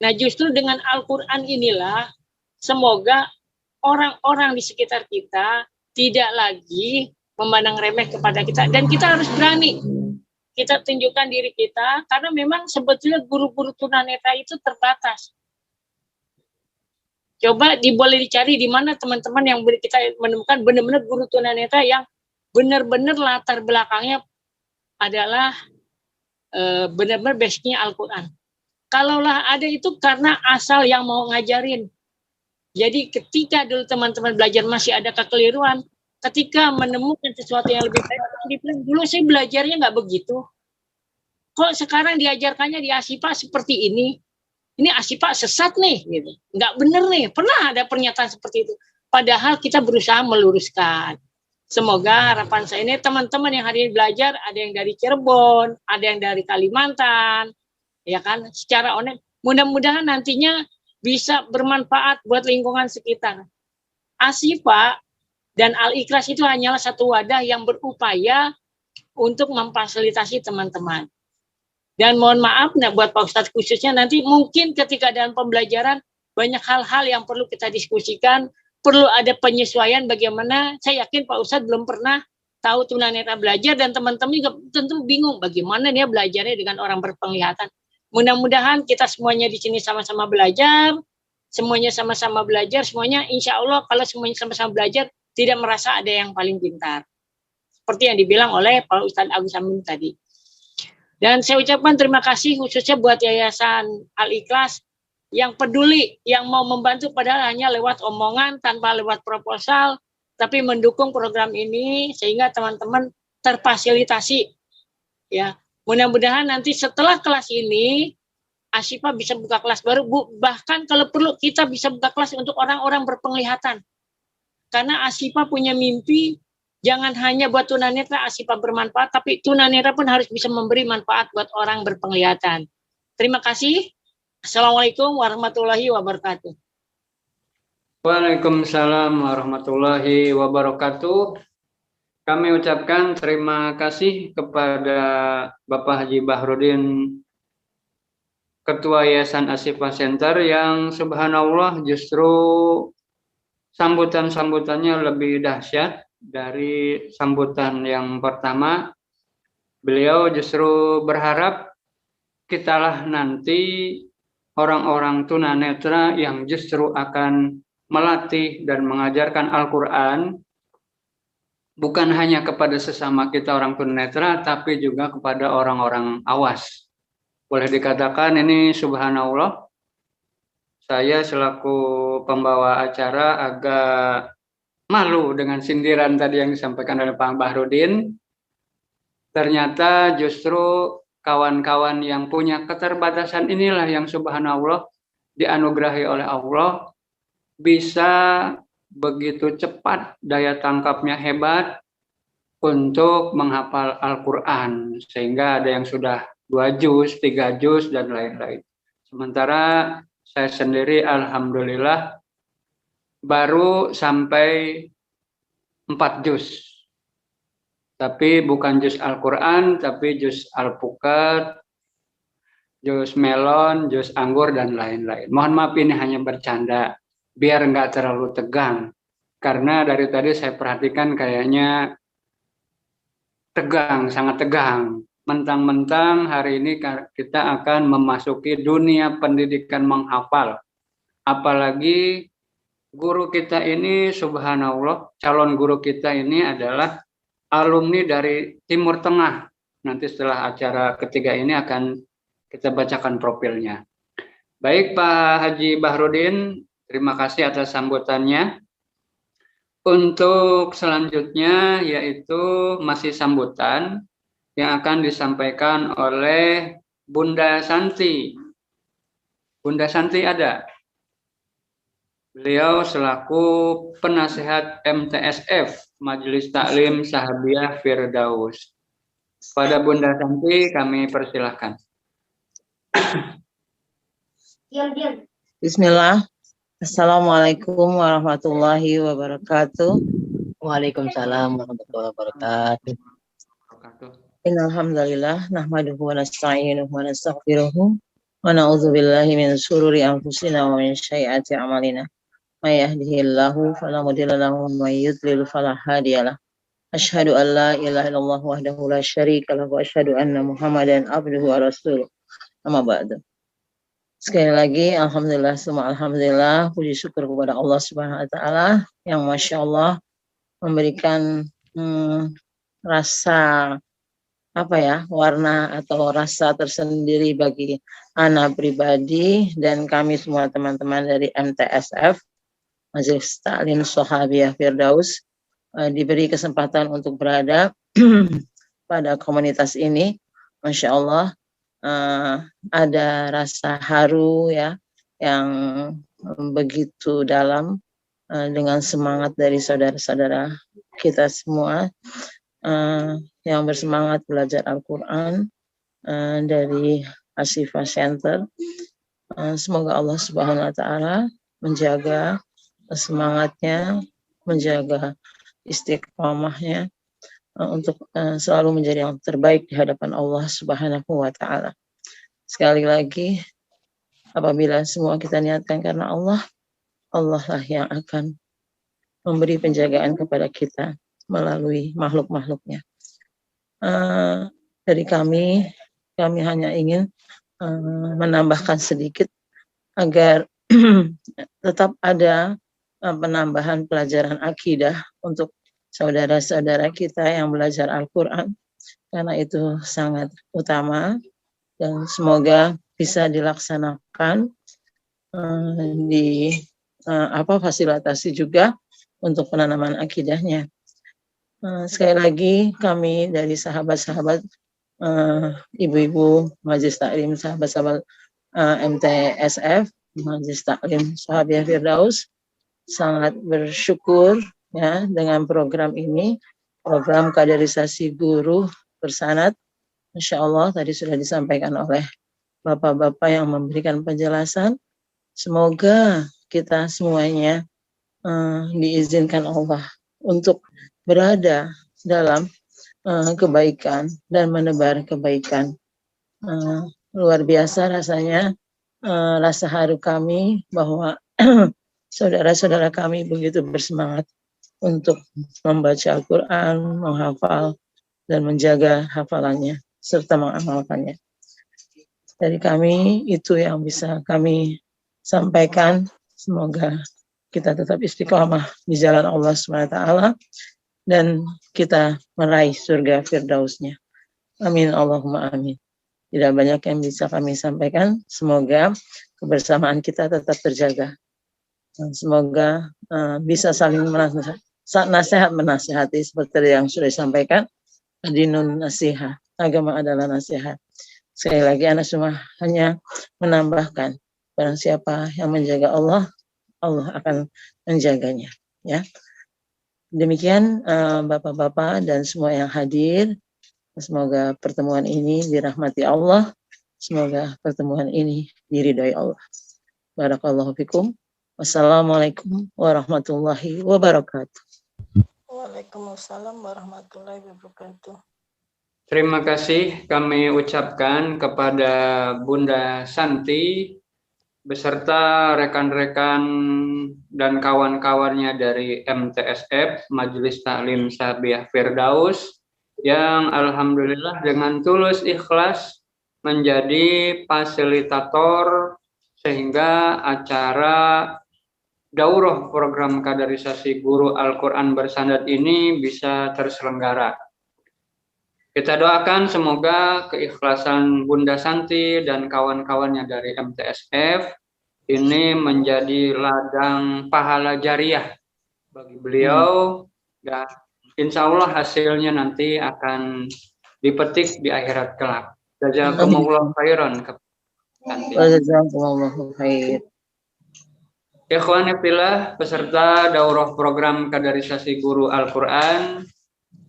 Nah justru dengan Al-Quran inilah, semoga orang-orang di sekitar kita tidak lagi memandang remeh kepada kita. Dan kita harus berani. Kita tunjukkan diri kita, karena memang sebetulnya guru-guru tunanetra itu terbatas. Coba boleh dicari di mana teman-teman yang kita menemukan benar-benar guru tunanetra yang benar-benar latar belakangnya adalah benar-benar basicnya Al-Quran. Kalaulah ada itu karena asal yang mau ngajarin. Jadi ketika dulu teman-teman belajar masih ada kekeliruan, ketika menemukan sesuatu yang lebih baik, dibilang dulu saya belajarnya nggak begitu. Kok sekarang diajarkannya di Ashifa seperti ini? Ini Ashifa sesat nih, gitu. Nggak bener nih. Pernah ada pernyataan seperti itu. Padahal kita berusaha meluruskan. Semoga harapan saya ini teman-teman yang hari ini belajar, ada yang dari Cirebon, ada yang dari Kalimantan, ya kan? Secara online, mudah-mudahan nantinya bisa bermanfaat buat lingkungan sekitar. Ashifa dan Al-Ikhlas itu hanyalah satu wadah yang berupaya untuk memfasilitasi teman-teman. Dan mohon maaf, nah buat Pak Ustadz khususnya nanti mungkin ketika dalam pembelajaran banyak hal-hal yang perlu kita diskusikan, perlu ada penyesuaian bagaimana. Saya yakin Pak Ustadz belum pernah tahu tunanetra belajar dan teman-teman juga tentu bingung bagaimana dia belajarnya dengan orang berpenglihatan. Mudah-mudahan kita semuanya di sini sama-sama belajar, semuanya sama-sama belajar, semuanya insya Allah kalau semuanya sama-sama belajar tidak merasa ada yang paling pintar. Seperti yang dibilang oleh Pak Ustadz Agus Amin tadi. Dan saya ucapkan terima kasih khususnya buat Yayasan Al-Ikhlas yang peduli, yang mau membantu padahal hanya lewat omongan tanpa lewat proposal, tapi mendukung program ini sehingga teman-teman terfasilitasi. Ya, mudah-mudahan nanti setelah kelas ini Ashifa bisa buka kelas baru, bahkan kalau perlu kita bisa buka kelas untuk orang-orang berpenglihatan. Karena Ashifa punya mimpi jangan hanya buat tunanetra Ashifa bermanfaat, tapi tunanetra pun harus bisa memberi manfaat buat orang berpenglihatan. Terima kasih. Assalamualaikum warahmatullahi wabarakatuh. Waalaikumsalam warahmatullahi wabarakatuh. Kami ucapkan terima kasih kepada Bapak Haji Bahrudin, Ketua Yayasan Ashifa Center, yang subhanallah justru sambutan-sambutannya lebih dahsyat dari sambutan yang pertama. Beliau justru berharap kitalah nanti orang-orang tunanetra yang justru akan melatih dan mengajarkan Al-Quran bukan hanya kepada sesama kita orang tunanetra, tapi juga kepada orang-orang awas. Boleh dikatakan ini subhanallah, saya selaku pembawa acara agak malu dengan sindiran tadi yang disampaikan oleh Pak Bahrudin. Ternyata justru kawan-kawan yang punya keterbatasan inilah yang subhanallah dianugerahi oleh Allah, bisa begitu cepat, daya tangkapnya hebat untuk menghafal Al-Quran, sehingga ada yang sudah 2 juz, 3 juz, dan lain-lain. Sementara saya sendiri alhamdulillah baru sampai 4 juz. Tapi bukan juz Al-Quran, tapi juz Al-Pukat, juz melon, juz anggur, dan lain-lain. Mohon maaf ini hanya bercanda, biar nggak terlalu tegang. Karena dari tadi saya perhatikan kayaknya tegang, sangat tegang. Mentang-mentang hari ini kita akan memasuki dunia pendidikan menghafal. Apalagi guru kita ini subhanallah, calon guru kita ini adalah alumni dari Timur Tengah. Nanti setelah acara ketiga ini akan kita bacakan profilnya. Baik Pak Haji Bahrudin, terima kasih atas sambutannya. Untuk selanjutnya yaitu masih sambutan yang akan disampaikan oleh Bunda Santi. Bunda Santi ada? Beliau selaku penasehat MTSF, Majelis Taklim Sahabiah Firdaus. Pada Bunda Santi kami persilahkan. Bismillah. Assalamualaikum warahmatullahi wabarakatuh. Waalaikumsalam warahmatullahi wabarakatuh. Innal hamdalillah nahmaduhu wa nasta'inuhu wa nastaghfiruhu wa na'udzu billahi min shururi anfusina wa min sayyiati a'malina. May yahdihillahu fala mudilla lahu wa may yudlil fala hadiyalah. Asyhadu an la ilaha illallah wahdahu la syarika lahu wa asyhadu anna Muhammadan abduhu wa rasuluh. Amma ba'du. Sekali lagi, alhamdulillah, semua alhamdulillah, puji syukur kepada Allah Subhanahu wa Ta'ala yang masya Allah memberikan rasa warna atau rasa tersendiri bagi anak pribadi dan kami semua teman-teman dari MTSF, Majelis Taklim Sahabiah Firdaus, diberi kesempatan untuk berada pada komunitas ini, masya Allah. Ada rasa haru ya yang begitu dalam dengan semangat dari saudara-saudara kita semua yang bersemangat belajar Al-Quran dari Asyifa Center. Semoga Allah Subhanahu wa Ta'ala menjaga semangatnya, menjaga istiqomahnya untuk selalu menjadi yang terbaik di hadapan Allah Subhanahu wa Ta'ala. Sekali lagi, apabila semua kita niatkan karena Allah, Allah lah yang akan memberi penjagaan kepada kita melalui makhluk-makhluknya. Dari kami hanya ingin menambahkan sedikit agar tetap ada penambahan pelajaran akidah untuk saudara-saudara kita yang belajar Al-Quran, karena itu sangat utama dan semoga bisa dilaksanakan fasilitasi juga untuk penanaman akidahnya. Sekali lagi kami dari sahabat-sahabat ibu-ibu Majelis Taklim sahabat-sahabat MTSF, Majelis Taklim Sahabiah Firdaus, sangat bersyukur ya dengan program ini, program kaderisasi guru bersanad. Insya Allah tadi sudah disampaikan oleh bapak-bapak yang memberikan penjelasan. Semoga kita semuanya diizinkan Allah untuk berada dalam kebaikan dan menebar kebaikan. Luar biasa rasanya, rasa haru kami bahwa saudara-saudara kami begitu bersemangat untuk membaca Al-Quran, menghafal, dan menjaga hafalannya, serta mengamalkannya. Dari kami, itu yang bisa kami sampaikan. Semoga kita tetap istiqamah di jalan Allah SWT, dan kita meraih surga firdausnya. Amin Allahumma amin. Tidak banyak yang bisa kami sampaikan. Semoga kebersamaan kita tetap terjaga. Semoga bisa saling nasihat menasihati seperti yang sudah disampaikan. Adinun nasihat, agama adalah nasihat. Sekali lagi anak semua hanya menambahkan, barang siapa yang menjaga Allah, Allah akan menjaganya. Ya, demikian bapak-bapak dan semua yang hadir. Semoga pertemuan ini dirahmati Allah. Semoga pertemuan ini diridhoi Allah. Barakallahu fikum. Wassalamualaikum warahmatullahi wabarakatuh. Waalaikumsalam warahmatullahi wabarakatuh. Terima kasih kami ucapkan kepada Bunda Santi beserta rekan-rekan dan kawan-kawannya dari MTSF, Majelis Taklim Sabiah Firdaus, yang alhamdulillah dengan tulus ikhlas menjadi fasilitator sehingga acara daurah program kaderisasi guru Al-Quran bersanad ini bisa terselenggara. Kita doakan semoga keikhlasan Bunda Santi dan kawan-kawannya dari MTSF ini menjadi ladang pahala jariah bagi beliau, dan insya Allah hasilnya nanti akan dipetik di akhirat kelak. Jazakumullah khairan. Jazakumullahu khair. Ikhwan fillah, peserta daurah program kaderisasi guru Al-Quran,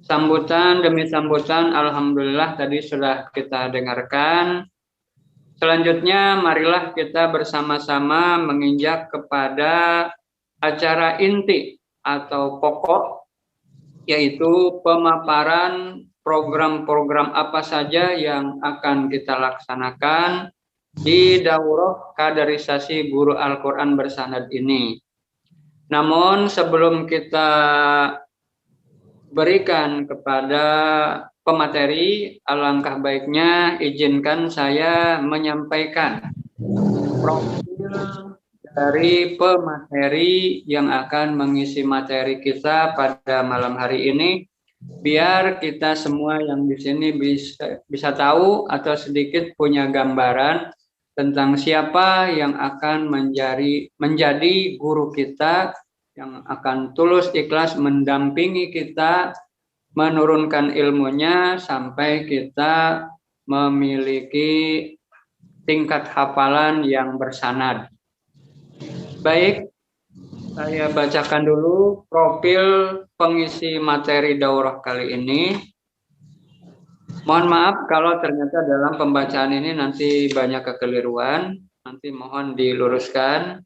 sambutan demi sambutan alhamdulillah tadi sudah kita dengarkan. Selanjutnya marilah kita bersama-sama menginjak kepada acara inti atau pokok, yaitu pemaparan program-program apa saja yang akan kita laksanakan di daurah kaderisasi guru Al-Quran bersanad ini. Namun sebelum kita berikan kepada pemateri, alangkah baiknya izinkan saya menyampaikan profil dari pemateri yang akan mengisi materi kita pada malam hari ini, biar kita semua yang di sini bisa tahu atau sedikit punya gambaran tentang siapa yang akan menjadi guru kita, yang akan tulus ikhlas mendampingi kita, menurunkan ilmunya sampai kita memiliki tingkat hafalan yang bersanad. Baik, saya bacakan dulu profil pengisi materi daurah kali ini. Mohon maaf kalau ternyata dalam pembacaan ini nanti banyak kekeliruan, nanti mohon diluruskan.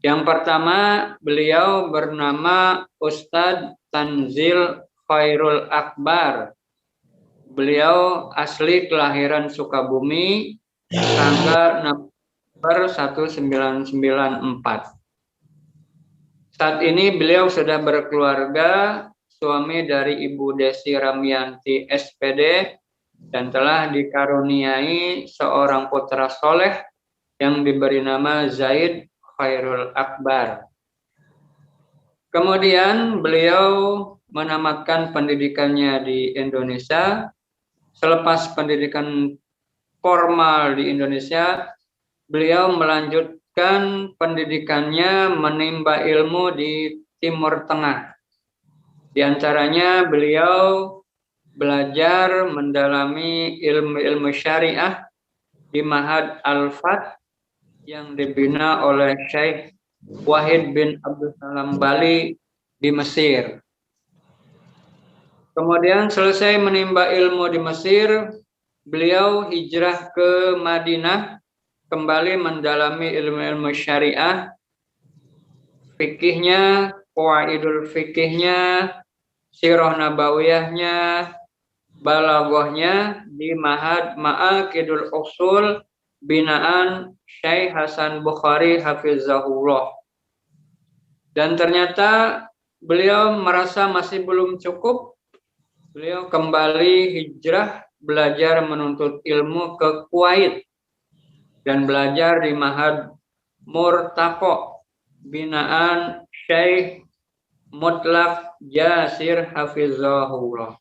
Yang pertama, beliau bernama Ustadz Tanzil Khairul Akbar. Beliau asli kelahiran Sukabumi, tanggal November 1994. Saat ini beliau sudah berkeluarga, suami dari Ibu Desi Ramyanti SPD, dan telah dikaruniai seorang putra soleh yang diberi nama Zaid Khairul Akbar. Kemudian beliau menamatkan pendidikannya di Indonesia. Selepas pendidikan formal di Indonesia, beliau melanjutkan pendidikannya menimba ilmu di Timur Tengah. Di antaranya beliau belajar mendalami ilmu-ilmu syariah di Ma'had Al-Fath yang dibina oleh Syekh Wahid bin Abdul Salam Bali di Mesir. Kemudian selesai menimba ilmu di Mesir, beliau hijrah ke Madinah, kembali mendalami ilmu-ilmu syariah, fikihnya, qawaidul fikihnya, sirah nabawiyahnya, balaghahnya di Ma'had Ma'aqidul Usul binaan Syekh Hasan Bukhari hafizahullah. Dan ternyata beliau merasa masih belum cukup. Beliau kembali hijrah, belajar menuntut ilmu ke Kuwait dan belajar di Ma'had Murtaqo binaan Syekh Mutlaq Jasir Hafizahullah.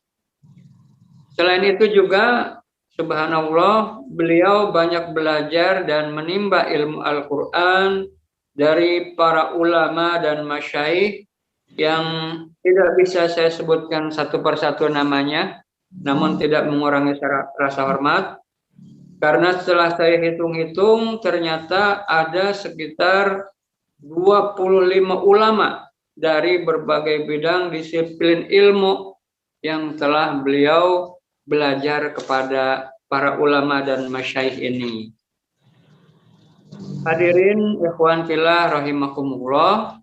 Selain itu juga subhanallah beliau banyak belajar dan menimba ilmu Al-Quran dari para ulama dan masyayikh yang tidak bisa saya sebutkan satu persatu namanya, namun tidak mengurangi rasa hormat. Karena setelah saya hitung-hitung ternyata ada sekitar 25 ulama dari berbagai bidang disiplin ilmu yang telah beliau belajar kepada para ulama dan masyayikh ini. Hadirin ikhwan fillah rahimakumullah.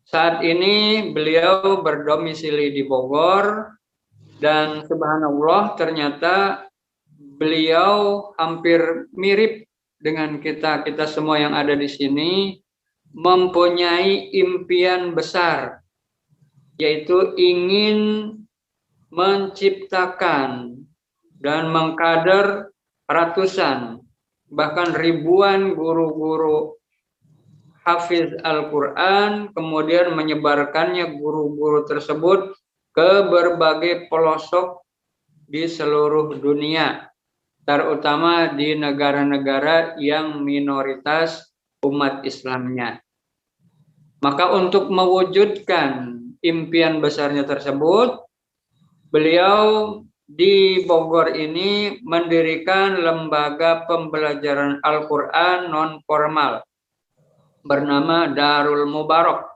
Saat ini beliau berdomisili di Bogor dan subhanallah ternyata beliau hampir mirip dengan kita semua yang ada di sini, mempunyai impian besar, yaitu ingin menciptakan dan mengkader ratusan bahkan ribuan guru-guru hafiz Al-Quran, kemudian menyebarkannya guru-guru tersebut ke berbagai pelosok di seluruh dunia, terutama di negara-negara yang minoritas umat Islamnya. Maka untuk mewujudkan impian besarnya tersebut, beliau di Bogor ini mendirikan lembaga pembelajaran Al-Quran non-formal bernama Darul Mubarak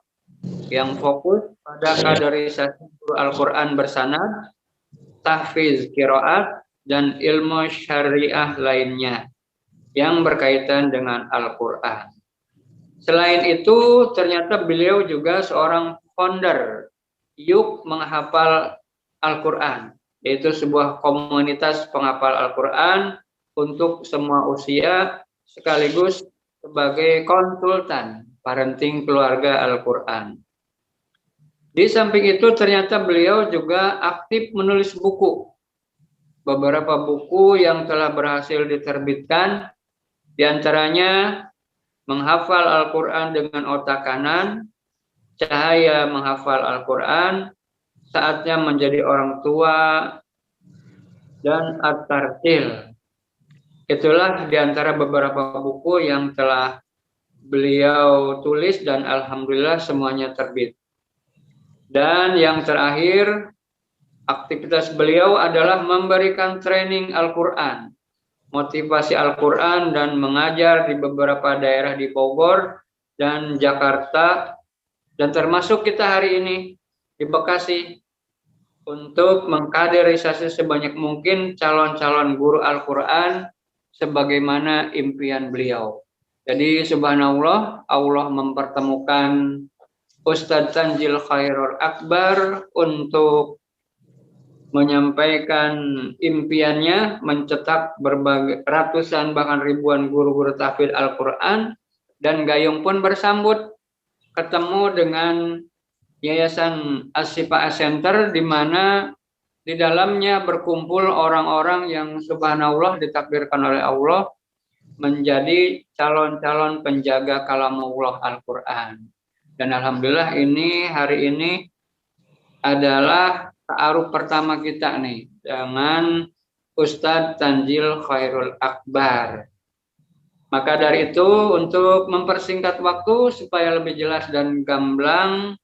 yang fokus pada kaderisasi guru Al-Quran bersanad, tahfiz qiraat, dan ilmu syariah lainnya yang berkaitan dengan Al-Quran. Selain itu, ternyata beliau juga seorang founder Yuk Menghafal Al-Quran, yaitu sebuah komunitas penghafal Al-Quran untuk semua usia, sekaligus sebagai konsultan parenting keluarga Al-Quran. Di samping itu ternyata beliau juga aktif menulis buku. Beberapa buku yang telah berhasil diterbitkan, diantaranya Menghafal Al-Quran dengan Otak Kanan, Cahaya Menghafal Al-Quran, Saatnya Menjadi Orang Tua, dan At-Tartil. Itulah diantara beberapa buku yang telah beliau tulis dan alhamdulillah semuanya terbit. Dan yang terakhir, aktivitas beliau adalah memberikan training Al-Quran, motivasi Al-Quran, dan mengajar di beberapa daerah di Bogor dan Jakarta, dan termasuk kita hari ini di Bekasi, untuk mengkaderisasi sebanyak mungkin calon-calon guru Al-Quran sebagaimana impian beliau. Jadi subhanallah, Allah mempertemukan Ustadz Tanzil Khairul Akbar untuk menyampaikan impiannya mencetak berbagai ratusan bahkan ribuan guru-guru tahfidz Al-Quran, dan Gayung pun bersambut ketemu dengan Yayasan As-Syifa Center, di mana di dalamnya berkumpul orang-orang yang subhanallah ditakdirkan oleh Allah menjadi calon-calon penjaga kalamullah Al-Quran. Dan alhamdulillah hari ini adalah ta'aruf pertama kita nih dengan Ustadz Tanzil Khairul Akbar. Maka dari itu, untuk mempersingkat waktu supaya lebih jelas dan gamblang,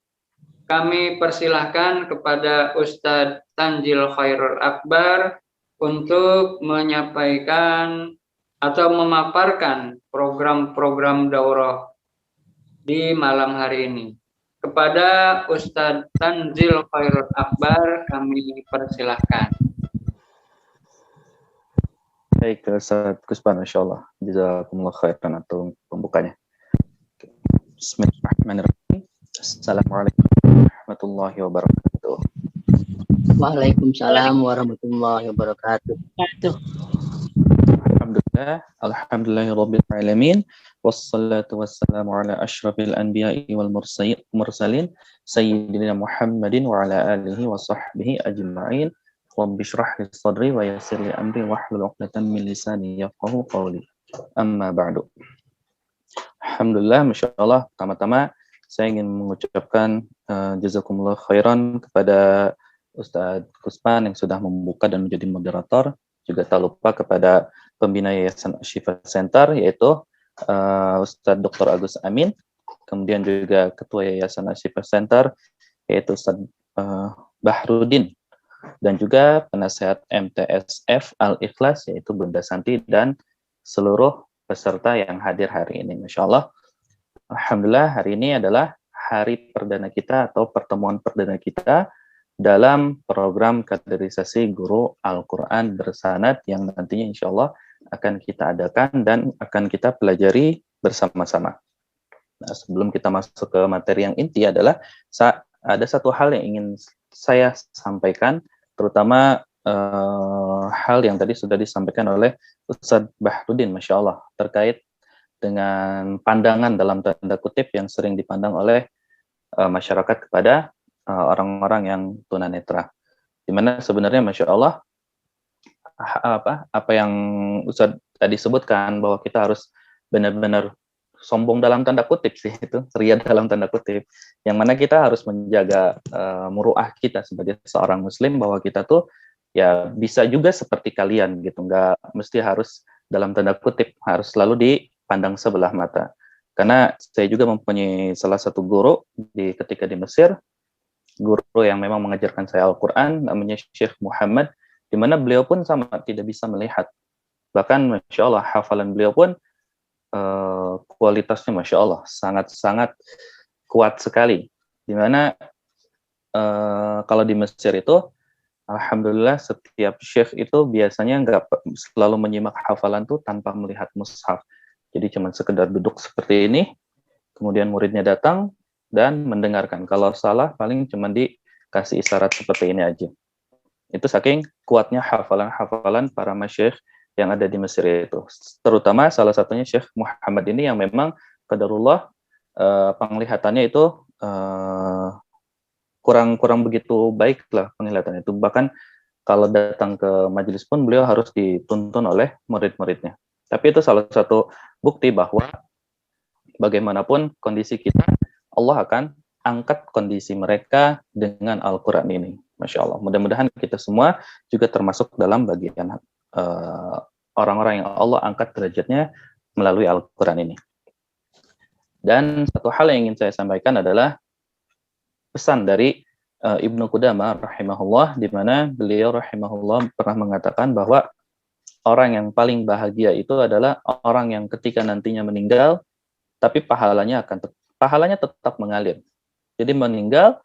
kami persilahkan kepada Ustadz Tanzil Khairul Akbar untuk menyampaikan atau memaparkan program-program daurah di malam hari ini. Kepada Ustadz Tanzil Khairul Akbar kami persilahkan. Baik, Ustadz Kuspan, insyaallah. Jazakumullah khairan untuk pembukanya. Bismillahirrahmanirrahim. Assalamualaikum warahmatullahi wabarakatuh. Waalaikumsalam warahmatullahi wabarakatuh. Alhamdulillahirabbil alamin, wassalatu wassalamu ala asyrafil anbiya'i wal mursalin sayyidina Muhammadin wa ala alihi wa sahbihi ajma'in. Rabbi shrah li sadri wa yassir li amri wahlul 'uqdatam min lisani yafqahu qawli. Amma ba'du. Alhamdulillah, Masya Allah. Pertama-tama saya ingin mengucapkan jazakumullah khairan kepada Ustadz Kusman yang sudah membuka dan menjadi moderator. Juga tak lupa kepada pembina Yayasan Ashifa Center, yaitu Ustadz Dr. Agus Amin. Kemudian juga Ketua Yayasan Ashifa Center, yaitu Ustadz Bahrudin. Dan juga penasehat MTSF Al-Ikhlas, yaitu Bunda Santi, dan seluruh peserta yang hadir hari ini. Masya Allah. Alhamdulillah, hari ini adalah hari perdana kita atau pertemuan perdana kita dalam program kaderisasi guru Al-Quran bersanad yang nantinya insya Allah akan kita adakan dan akan kita pelajari bersama-sama. Nah, sebelum kita masuk ke materi yang inti adalah ada satu hal yang ingin saya sampaikan, terutama hal yang tadi sudah disampaikan oleh Ustadz Bahrudin, Masya Allah, terkait dengan pandangan dalam tanda kutip yang sering dipandang oleh masyarakat kepada orang-orang yang tunanetra. Dimana sebenarnya Masya Allah, apa yang Ustadz tadi sebutkan, bahwa kita harus benar-benar sombong dalam tanda kutip sih, itu ria dalam tanda kutip, yang mana kita harus menjaga muruah kita sebagai seorang muslim, bahwa kita tuh ya bisa juga seperti kalian gitu, nggak mesti harus dalam tanda kutip harus selalu dipandang sebelah mata. Karena saya juga mempunyai salah satu guru ketika di Mesir, guru yang memang mengajarkan saya Al-Quran, namanya Syekh Muhammad, di mana beliau pun sama tidak bisa melihat, bahkan Masya Allah hafalan beliau pun kualitasnya Masya Allah sangat-sangat kuat sekali, dimana kalau di Mesir itu Alhamdulillah setiap syekh itu biasanya nggak selalu menyimak hafalan tuh tanpa melihat mushaf, jadi cuma sekedar duduk seperti ini, kemudian muridnya datang dan mendengarkan, kalau salah paling cuma dikasih isyarat seperti ini aja. Itu saking kuatnya hafalan-hafalan para masyayikh yang ada di Mesir itu, terutama salah satunya Syekh Muhammad ini yang memang qadarullah penglihatannya itu kurang begitu baik lah penglihatannya itu, bahkan kalau datang ke majelis pun beliau harus dituntun oleh murid-muridnya. Tapi itu salah satu bukti bahwa bagaimanapun kondisi kita, Allah akan angkat kondisi mereka dengan Al-Quran ini. Masya Allah, mudah-mudahan kita semua juga termasuk dalam bagian orang-orang yang Allah angkat derajatnya melalui Al-Quran ini. Dan satu hal yang ingin saya sampaikan adalah pesan dari Ibnu Qudamah rahimahullah, di mana beliau rahimahullah pernah mengatakan bahwa orang yang paling bahagia itu adalah orang yang ketika nantinya meninggal, tapi pahalanya tetap mengalir. Jadi meninggal,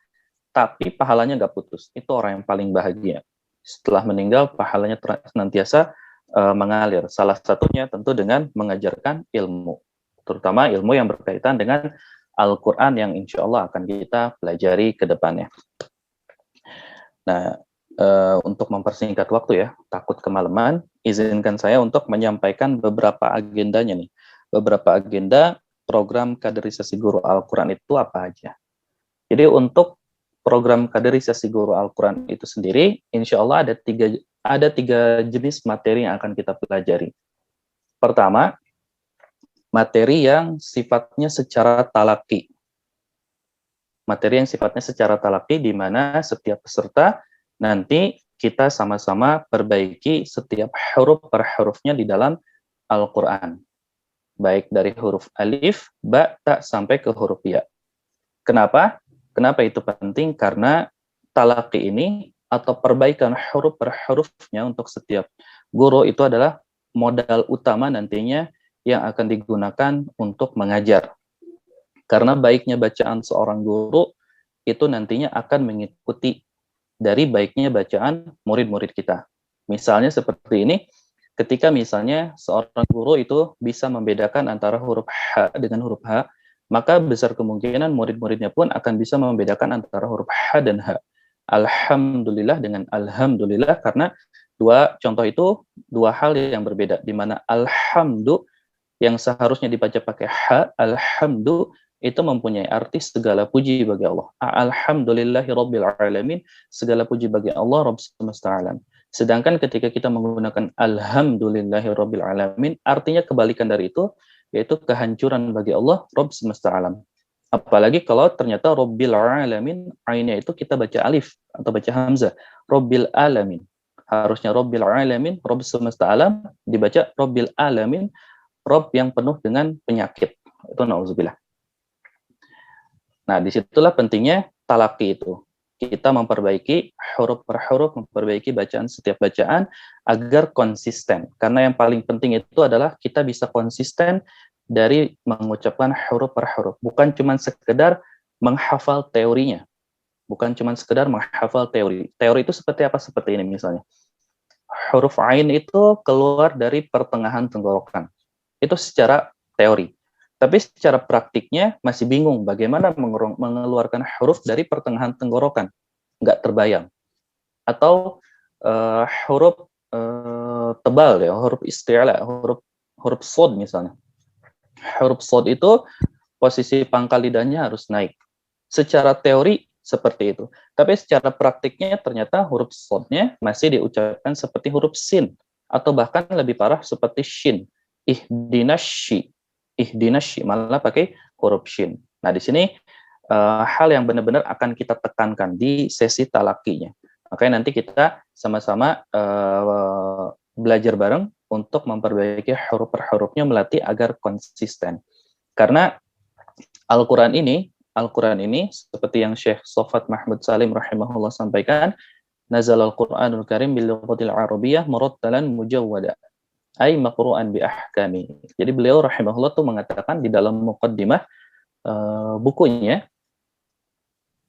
tapi pahalanya nggak putus. Itu orang yang paling bahagia. Setelah meninggal, pahalanya senantiasa mengalir. Salah satunya tentu dengan mengajarkan ilmu, terutama ilmu yang berkaitan dengan Al-Quran yang insya Allah akan kita pelajari ke depannya. Nah, untuk mempersingkat waktu ya, takut kemalaman, izinkan saya untuk menyampaikan beberapa agendanya nih. Beberapa agenda program kaderisasi guru Al-Quran itu apa aja. Jadi untuk program kaderisasi guru Al-Quran itu sendiri, insya Allah ada tiga jenis materi yang akan kita pelajari. Pertama, materi yang sifatnya secara talaki. Materi yang sifatnya secara talaki, di mana setiap peserta nanti kita sama-sama perbaiki setiap huruf per hurufnya di dalam Al-Quran. Baik dari huruf alif, ba, ta, sampai ke huruf ya. Kenapa? Kenapa itu penting? Karena talaki ini atau perbaikan huruf per hurufnya untuk setiap guru itu adalah modal utama nantinya yang akan digunakan untuk mengajar. Karena baiknya bacaan seorang guru itu nantinya akan mengikuti dari baiknya bacaan murid-murid kita. Misalnya seperti ini, ketika misalnya seorang guru itu bisa membedakan antara huruf H dengan huruf H, maka besar kemungkinan murid-muridnya pun akan bisa membedakan antara huruf H dan H. Alhamdulillah dengan alhamdulillah, karena contoh itu dua hal yang berbeda, di mana alhamdu yang seharusnya dibaca pakai H, alhamdu itu mempunyai arti segala puji bagi Allah. Alhamdulillahirabbil alamin, segala puji bagi Allah Rabb semesta alam. Sedangkan ketika kita menggunakan alhamdulillahirabbil alamin, artinya kebalikan dari itu, yaitu kehancuran bagi Allah, Rabb semesta alam. Apalagi kalau ternyata Rabbil Alamin, ainnya itu kita baca alif atau baca hamzah. Rabbil Alamin. Harusnya Rabbil Alamin, Rabb semesta alam, dibaca Rabbil Alamin, Rabb yang penuh dengan penyakit. Itu na'udzubillah. Nah, disitulah pentingnya talaki itu. Kita memperbaiki huruf per huruf, memperbaiki bacaan setiap bacaan agar konsisten. Karena yang paling penting itu adalah kita bisa konsisten dari mengucapkan huruf per huruf. Bukan cuma sekedar menghafal teorinya. Bukan cuma sekedar menghafal teori. Teori itu seperti apa? Seperti ini misalnya. Huruf ain itu keluar dari pertengahan tenggorokan. Itu secara teori. Tapi secara praktiknya masih bingung bagaimana mengeluarkan huruf dari pertengahan tenggorokan. Nggak terbayang. Atau huruf tebal ya, huruf isti'la, huruf shod misalnya. Huruf shod itu posisi pangkal lidahnya harus naik. Secara teori seperti itu. Tapi secara praktiknya ternyata huruf shodnya masih diucapkan seperti huruf sin. Atau bahkan lebih parah seperti shin. Ihdinasyi. Ihdinasyi. Malah pakai huruf shin. Nah di sini hal yang benar-benar akan kita tekankan di sesi talakinya. Makanya nanti kita sama-sama belajar bareng untuk memperbaiki huruf per hurufnya, melatih agar konsisten. Karena Al-Quran ini seperti yang Syekh Sofat Mahmud Salim rahimahullah sampaikan, nazal al-Quranul Karim bil lughatil arabiyyah murattalan mujawwada, ay maqru'an bi ahkami. Jadi beliau rahimahullah tuh mengatakan di dalam muqaddimah bukunya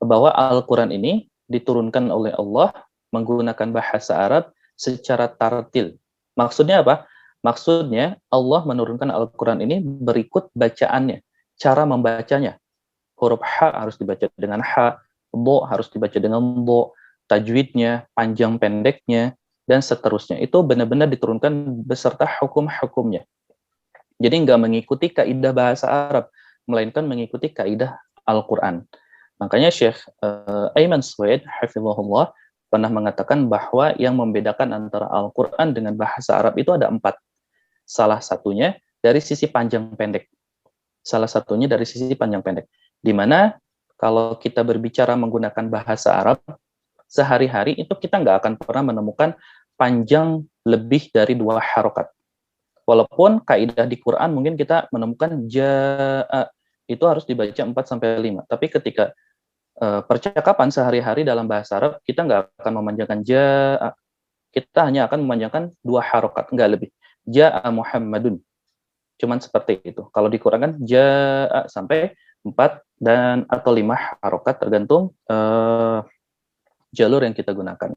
bahwa Al-Quran ini diturunkan oleh Allah menggunakan bahasa Arab secara tartil. Maksudnya apa? Maksudnya Allah menurunkan Al-Quran ini berikut bacaannya, cara membacanya. Huruf H harus dibaca dengan H, Bo harus dibaca dengan Bo, tajwidnya, panjang pendeknya, dan seterusnya. Itu benar-benar diturunkan beserta hukum-hukumnya. Jadi nggak mengikuti kaidah bahasa Arab, melainkan mengikuti kaidah Al-Quran. Makanya Syekh Ayman Suwaid, hafizahullah, pernah mengatakan bahwa yang membedakan antara Al-Quran dengan bahasa Arab itu ada 4. Salah satunya dari sisi panjang pendek. Di mana kalau kita berbicara menggunakan bahasa Arab, sehari-hari itu kita nggak akan pernah menemukan panjang lebih dari 2 harokat. Walaupun kaidah di Quran mungkin kita menemukan ja'a, itu harus dibaca 4-5. Tapi ketika percakapan sehari-hari dalam bahasa Arab, kita nggak akan memanjangkan ja'a. Kita hanya akan memanjangkan 2 harokat, nggak lebih. Ja'a Muhammadun. Cuman seperti itu. Kalau di Quran kan ja'a sampai 4 dan atau 5 harokat tergantung jalur yang kita gunakan.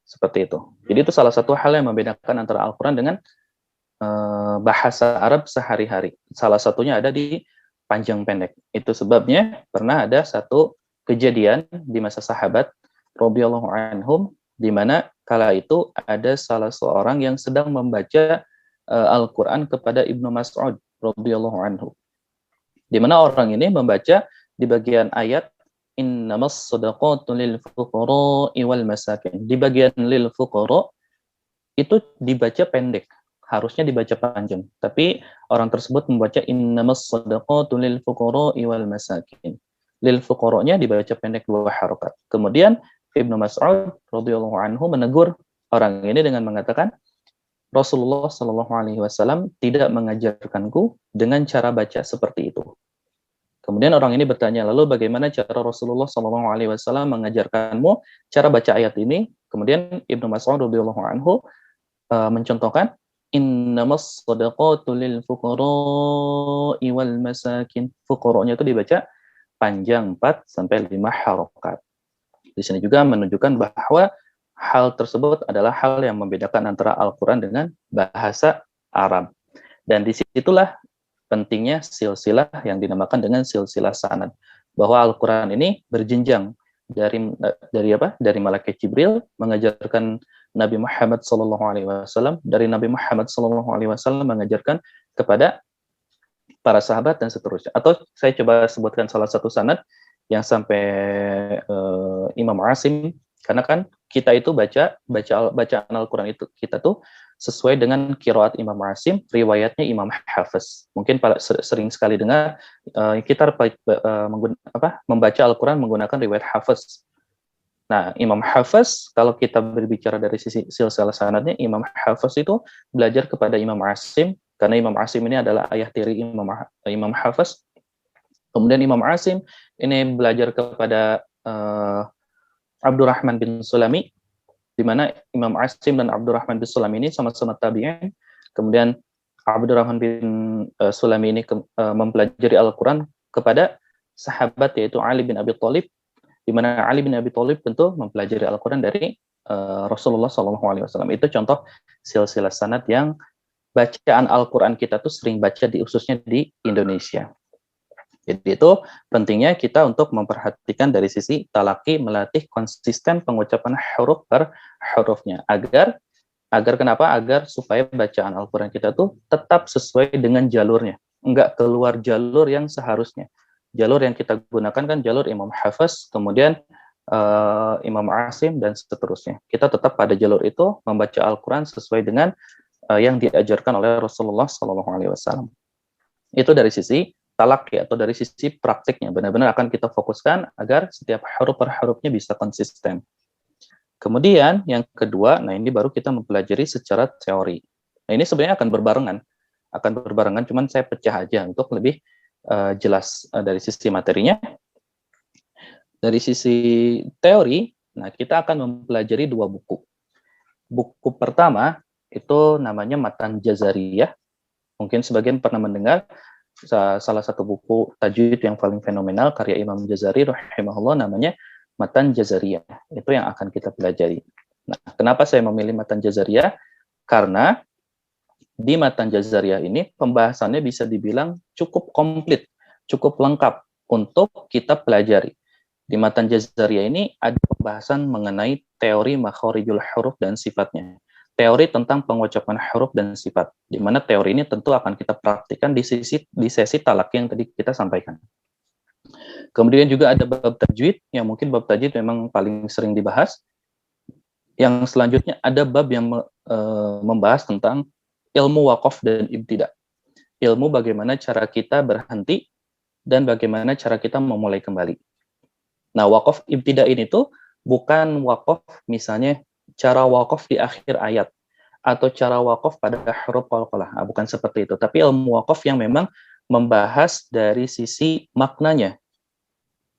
Seperti itu. Jadi itu salah satu hal yang membedakan antara Al-Quran dengan bahasa Arab sehari-hari. Salah satunya ada di panjang pendek. Itu sebabnya pernah ada satu kejadian di masa sahabat radhiyallahu anhum, di mana kala itu ada salah seorang yang sedang membaca Al-Quran kepada Ibnu Mas'ud radhiyallahu anhu. Di mana orang ini membaca di bagian ayat innamas shadaqatu lil fuqara'i wal masakin. Di bagian lil fuqara itu dibaca pendek, harusnya dibaca panjang. Tapi orang tersebut membaca innamas shadaqatu lil fuqara'i wal masakin. Lil fuqara-nya dibaca pendek 2 harokat. Kemudian Ibnu Mas'ud radhiyallahu anhu menegur orang ini dengan mengatakan, Rasulullah Shallallahu Alaihi Wasallam tidak mengajarkanku dengan cara baca seperti itu. Kemudian orang ini bertanya, lalu bagaimana cara Rasulullah Shallallahu Alaihi Wasallam mengajarkanmu cara baca ayat ini? Kemudian Ibnu Mas'ud radhiyallahu anhu mencontohkan, innamas shadaqatu lil fuqara'i wal masakin. Fuqara-nya itu dibaca panjang 4-5 harokat. Di sini juga menunjukkan bahwa hal tersebut adalah hal yang membedakan antara Al-Quran dengan bahasa Arab. Dan disitulah pentingnya silsilah yang dinamakan dengan silsilah sanad. Bahwa Al-Quran ini berjenjang dari malaikat Jibril mengajarkan Nabi Muhammad SAW, dari Nabi Muhammad SAW mengajarkan kepada para sahabat dan seterusnya. Atau saya coba sebutkan salah satu sanad yang sampai Imam Asim Karena kan kita itu bacaan Al-Quran itu kita tuh sesuai dengan qiraat Imam Asim, riwayatnya Imam Hafiz. Mungkin sering sekali dengar kita membaca Al-Quran menggunakan riwayat Hafiz. Nah, Imam Hafiz, kalau kita berbicara dari sisi silsilah sanadnya, Imam Hafiz itu belajar kepada Imam Asim, karena Imam Asim ini adalah ayah tiri Imam Hafiz. Kemudian Imam Asim ini belajar kepada Abdurrahman bin Sulami, di mana Imam Asim dan Abdurrahman bin Sulami ini sama-sama tabi'in. Kemudian Abdurrahman bin Sulami ini mempelajari Al-Quran kepada sahabat yaitu Ali bin Abi Thalib, di mana Ali bin Abi Thalib tentu mempelajari Al-Quran dari Rasulullah SAW. Itu contoh silsilah sanad yang bacaan Al-Quran kita tuh sering baca khususnya di Indonesia. Jadi itu pentingnya kita untuk memperhatikan dari sisi talaki, melatih konsisten pengucapan huruf per hurufnya. Agar kenapa? Agar supaya bacaan Al-Quran kita tuh tetap sesuai dengan jalurnya. Enggak keluar jalur yang seharusnya. Jalur yang kita gunakan kan jalur Imam Hafiz, kemudian Imam Asim, dan seterusnya. Kita tetap pada jalur itu membaca Al-Quran sesuai dengan yang diajarkan oleh Rasulullah SAW. Itu dari sisi talaki atau dari sisi praktiknya, benar-benar akan kita fokuskan agar setiap huruf per hurufnya bisa konsisten. Kemudian yang kedua, nah ini baru kita mempelajari secara teori. Nah ini sebenarnya akan berbarengan, cuman saya pecah aja untuk lebih jelas dari sisi materinya. Dari sisi teori, nah kita akan mempelajari dua buku. Buku pertama itu namanya Matan Jazariyah. Mungkin sebagian pernah mendengar salah satu buku tajwid yang paling fenomenal karya Imam Jazari rahimahullah namanya Matan Jazariyah. Itu yang akan kita pelajari. Nah, kenapa saya memilih Matan Jazariyah? Karena di Matan Jazariyah ini pembahasannya bisa dibilang cukup komplit, cukup lengkap untuk kita pelajari. Di Matan Jazariyah ini ada pembahasan mengenai teori makharijul huruf dan sifatnya. Teori tentang pengucapan huruf dan sifat, di mana teori ini tentu akan kita praktikkan di sesi talaki yang tadi kita sampaikan. Kemudian juga ada bab tajwid, yang mungkin bab tajwid memang paling sering dibahas. Yang selanjutnya ada bab yang membahas tentang ilmu waqaf dan ibtida. Ilmu bagaimana cara kita berhenti dan bagaimana cara kita memulai kembali. Nah, waqaf ibtida ini tuh bukan waqaf misalnya cara wakaf di akhir ayat atau cara wakaf pada huruf qalqalah, bukan seperti itu, tapi ilmu wakaf yang memang membahas dari sisi maknanya.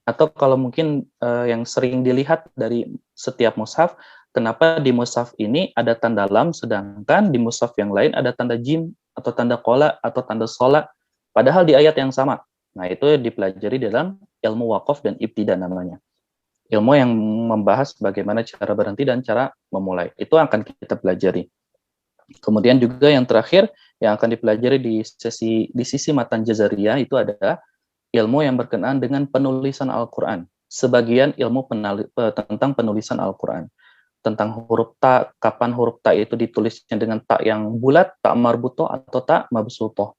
Atau kalau mungkin yang sering dilihat dari setiap mushaf, kenapa di mushaf ini ada tanda lam sedangkan di mushaf yang lain ada tanda jim atau tanda qola atau tanda shola, padahal di ayat yang sama. Nah, itu dipelajari dalam ilmu wakaf dan ibtida namanya. Ilmu yang membahas bagaimana cara berhenti dan cara memulai. Itu akan kita pelajari. Kemudian juga yang terakhir yang akan dipelajari di sisi Matan Jazariyah itu ada ilmu yang berkenaan dengan penulisan Al-Quran. Sebagian ilmu tentang penulisan Al-Quran. Tentang huruf ta, kapan huruf ta itu ditulisnya dengan ta yang bulat, ta marbutoh atau ta mabsutoh.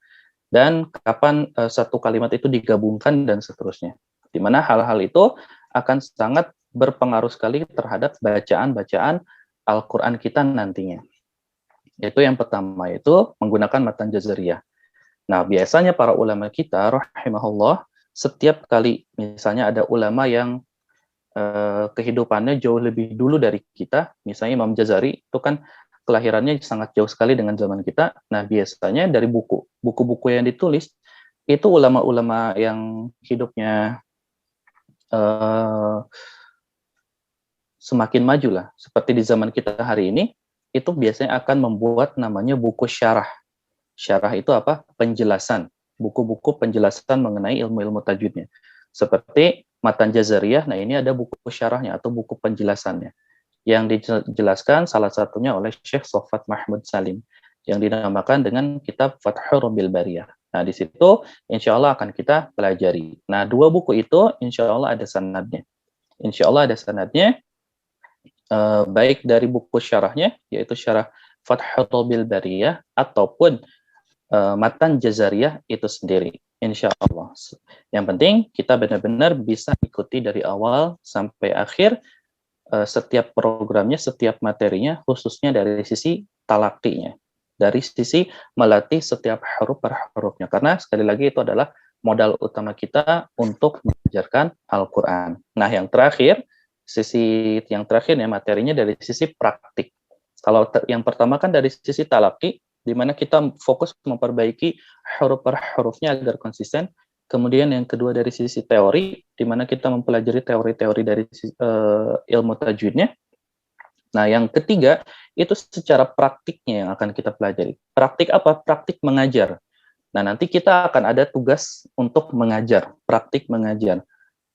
Dan kapan satu kalimat itu digabungkan dan seterusnya. Di mana hal-hal itu akan sangat berpengaruh sekali terhadap bacaan-bacaan Al-Quran kita nantinya. Itu yang pertama, itu menggunakan Matan Jazariyah. Nah, biasanya para ulama kita, rahimahullah, setiap kali misalnya ada ulama yang kehidupannya jauh lebih dulu dari kita, misalnya Imam Jazari, itu kan kelahirannya sangat jauh sekali dengan zaman kita. Nah, biasanya dari buku-buku yang ditulis, itu ulama-ulama yang hidupnya semakin maju lah, seperti di zaman kita hari ini, itu biasanya akan membuat namanya buku syarah. Syarah itu apa? Penjelasan. Buku-buku penjelasan mengenai ilmu-ilmu tajwidnya. Seperti Matan Jazariyah, nah ini ada buku syarahnya atau buku penjelasannya. Yang dijelaskan salah satunya oleh Syekh Sofat Mahmud Salim, yang dinamakan dengan kitab Fathur Rabbil Bariyah. Nah, di situ insya Allah akan kita pelajari. Nah, dua buku itu insya Allah ada sanadnya. Insya Allah ada sanadnya, baik dari buku syarahnya, yaitu syarah Fathur Rabbil Bariyah, ataupun Matan Jazariyah itu sendiri. Insya Allah. Yang penting kita benar-benar bisa ikuti dari awal sampai akhir setiap programnya, setiap materinya, khususnya dari sisi talaktinya, dari sisi melatih setiap huruf per hurufnya. Karena sekali lagi itu adalah modal utama kita untuk mengajarkan Al-Quran. Nah, yang terakhir, materinya dari sisi praktik. Kalau yang pertama kan dari sisi talaki, di mana kita fokus memperbaiki huruf per hurufnya agar konsisten. Kemudian yang kedua dari sisi teori, di mana kita mempelajari teori-teori dari ilmu tajwidnya. Nah, yang ketiga, itu secara praktiknya yang akan kita pelajari. Praktik apa? Praktik mengajar. Nah, nanti kita akan ada tugas untuk mengajar, praktik mengajar.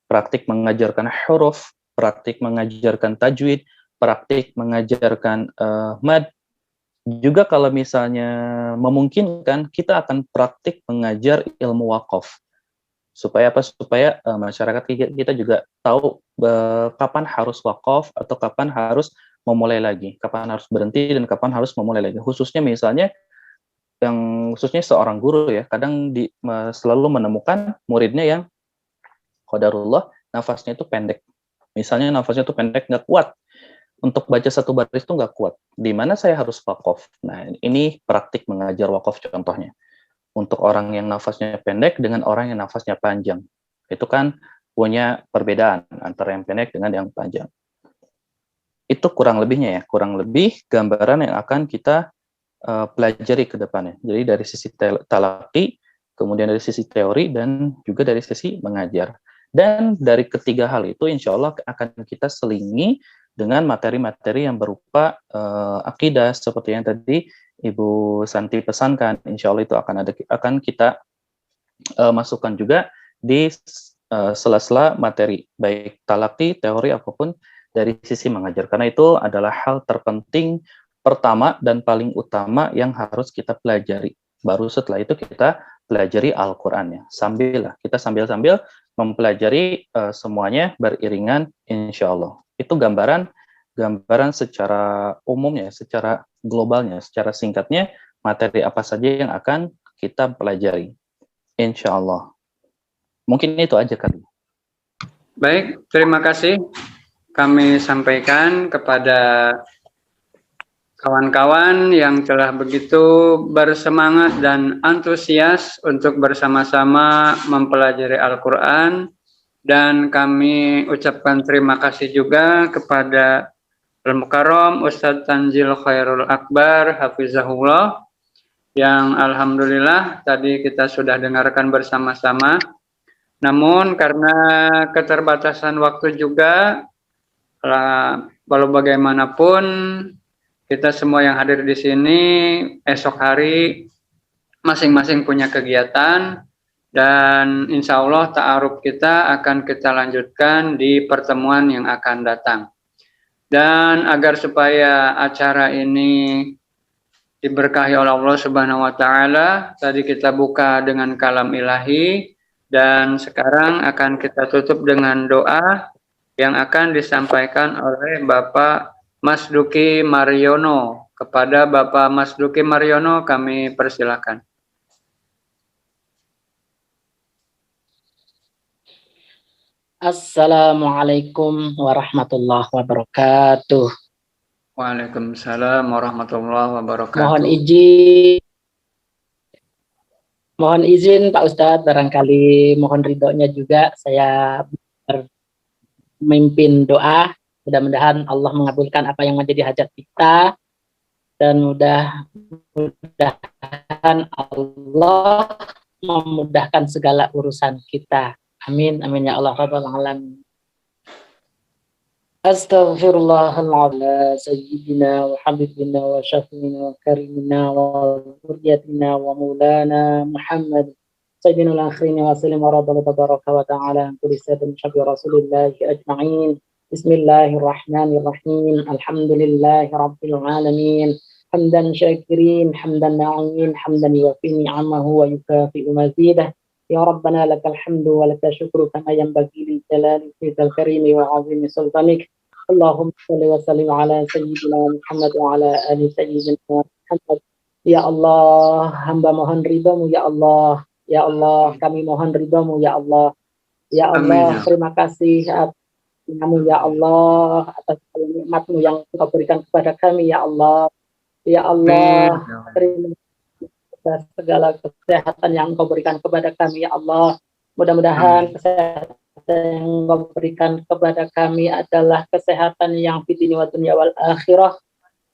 Praktik mengajarkan huruf, praktik mengajarkan tajwid, praktik mengajarkan mad. Juga kalau misalnya memungkinkan, kita akan praktik mengajar ilmu wakaf. Supaya apa? Supaya masyarakat kita juga tahu kapan harus wakaf atau kapan harus memulai lagi, kapan harus berhenti dan kapan harus memulai lagi. Khususnya misalnya khususnya seorang guru ya, kadang selalu menemukan muridnya yang qadarullah nafasnya itu pendek. Misalnya nafasnya itu pendek, nggak kuat. Untuk baca satu baris itu nggak kuat. Di mana saya harus wakaf? Nah, ini praktik mengajar wakaf contohnya. Untuk orang yang nafasnya pendek dengan orang yang nafasnya panjang. Itu kan punya perbedaan antara yang pendek dengan yang panjang. Itu kurang lebihnya ya, kurang lebih gambaran yang akan kita pelajari ke depannya. Jadi dari sisi talaki, kemudian dari sisi teori, dan juga dari sisi mengajar. Dan dari ketiga hal itu insya Allah akan kita selingi dengan materi-materi yang berupa akidah, seperti yang tadi Ibu Santi pesankan. Insya Allah itu akan kita masukkan juga di sela-sela materi, baik talaki, teori, apapun dari sisi mengajar. Karena itu adalah hal terpenting pertama dan paling utama yang harus kita pelajari. Baru setelah itu kita pelajari Al-Qur'annya. Kita sambil-sambil mempelajari semuanya beriringan insya Allah. Itu gambaran secara umumnya, secara globalnya, secara singkatnya materi apa saja yang akan kita pelajari. Insya Allah. Mungkin itu aja kali. Baik, terima kasih. Kami sampaikan kepada kawan-kawan yang telah begitu bersemangat dan antusias untuk bersama-sama mempelajari Al-Quran, dan kami ucapkan terima kasih juga kepada Al-Mukarram Ustadz Tanzil Khairul Akbar Hafizahullah, yang alhamdulillah tadi kita sudah dengarkan bersama-sama. Namun karena keterbatasan waktu juga, walau bagaimanapun kita semua yang hadir di sini esok hari masing-masing punya kegiatan, dan insya Allah ta'aruf kita akan kita lanjutkan di pertemuan yang akan datang. Dan agar supaya acara ini diberkahi oleh Allah Subhanahu wa Ta'ala, tadi kita buka dengan kalam ilahi, dan sekarang akan kita tutup dengan doa yang akan disampaikan oleh Bapak Mas Duki Mariono. Kepada Bapak Mas Duki Mariono kami persilakan. Assalamualaikum warahmatullahi wabarakatuh. Waalaikumsalam warahmatullahi wabarakatuh. Mohon izin Pak Ustadz, barangkali mohon ridhonya juga saya memimpin doa. Mudah-mudahan Allah mengabulkan apa yang menjadi hajat kita, dan mudah-mudahan Allah memudahkan segala urusan kita. Amin, amin ya Allah rabbal alamin. Astaghfirullahaladzim sayyidina wa habibina wa syafiina wa karimina wa zurriyatina wa maulana Muhammad sayyidina al-akhirin wa sallim wa rabbana tabaraka wa ta'ala kulli sayyidin syafi rasulillahi ajma'in. Bismillahirrahmanirrahim. Alhamdulillahi rabbil alamin. Hamdan syakirin, hamdan na'imin, hamdan yuwafi ni'amahu wa yukafi'u mazidah. Ya Rabbana lakal hamdu wa lakal syukru kama yanbaghi li jalali wajhikal karim wa 'azimi sultanik. Allahumma shalli wa sallim ala sayyidina Muhammad wa ala ali sayyidina Muhammad. Ya Allah, hamba mohon ridhamu ya Allah. Ya Allah, kami mohon ridhamu ya Allah. Ya Allah, terima kasih karunia-Mu ya Allah, atas segala nikmat-Mu yang Engkau berikan kepada kami ya Allah. Ya Allah, terima kasih atas segala kesehatan yang Engkau berikan kepada kami ya Allah. Mudah-mudahan kesehatan yang Engkau berikan kepada kami adalah kesehatan yang fid dunya wa dunya wal akhirah.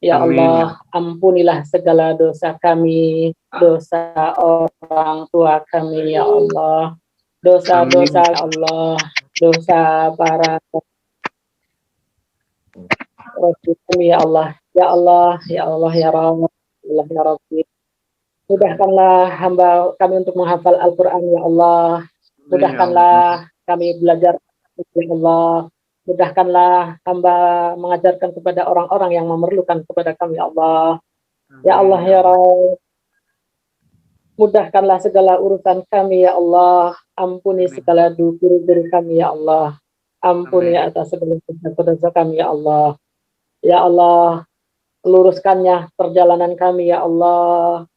Ya Allah, ampunilah segala dosa kami, dosa orang tua kami ya Allah, dosa-dosa ya Allah, dosa para rasul kami ya Allah, ya Allah, ya Allah, ya Rabb, ya Rabbi. Mudahkanlah hamba kami untuk menghafal Al-Quran ya Allah, mudahkanlah kami belajar ya Allah, mudahkanlah hamba mengajarkan kepada orang-orang yang memerlukan kepada kami ya Allah. Ya Allah ya Rabb, mudahkanlah segala urusan kami ya Allah. Ampuni segala dosa kami ya Allah. Ampuni atas segala dosa kami ya Allah. Ya Allah, luruskannya perjalanan kami ya Allah.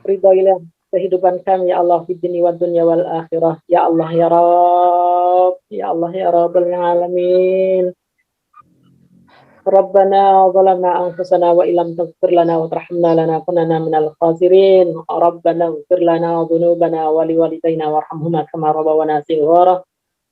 Ridhoilah kehidupan kami ya Allah fid dunya wa dunya wal akhirah. Ya Allah ya Rabb, ya Allah ya Rabbal alamin. Rabbana zalamna anfusana wa illam taghfir lana wa tarhamna lanakunanna minal khasirin. Rabbana ighfir lana dhunubana wa liwalidayna warhamhuma kama rabbawana shighara.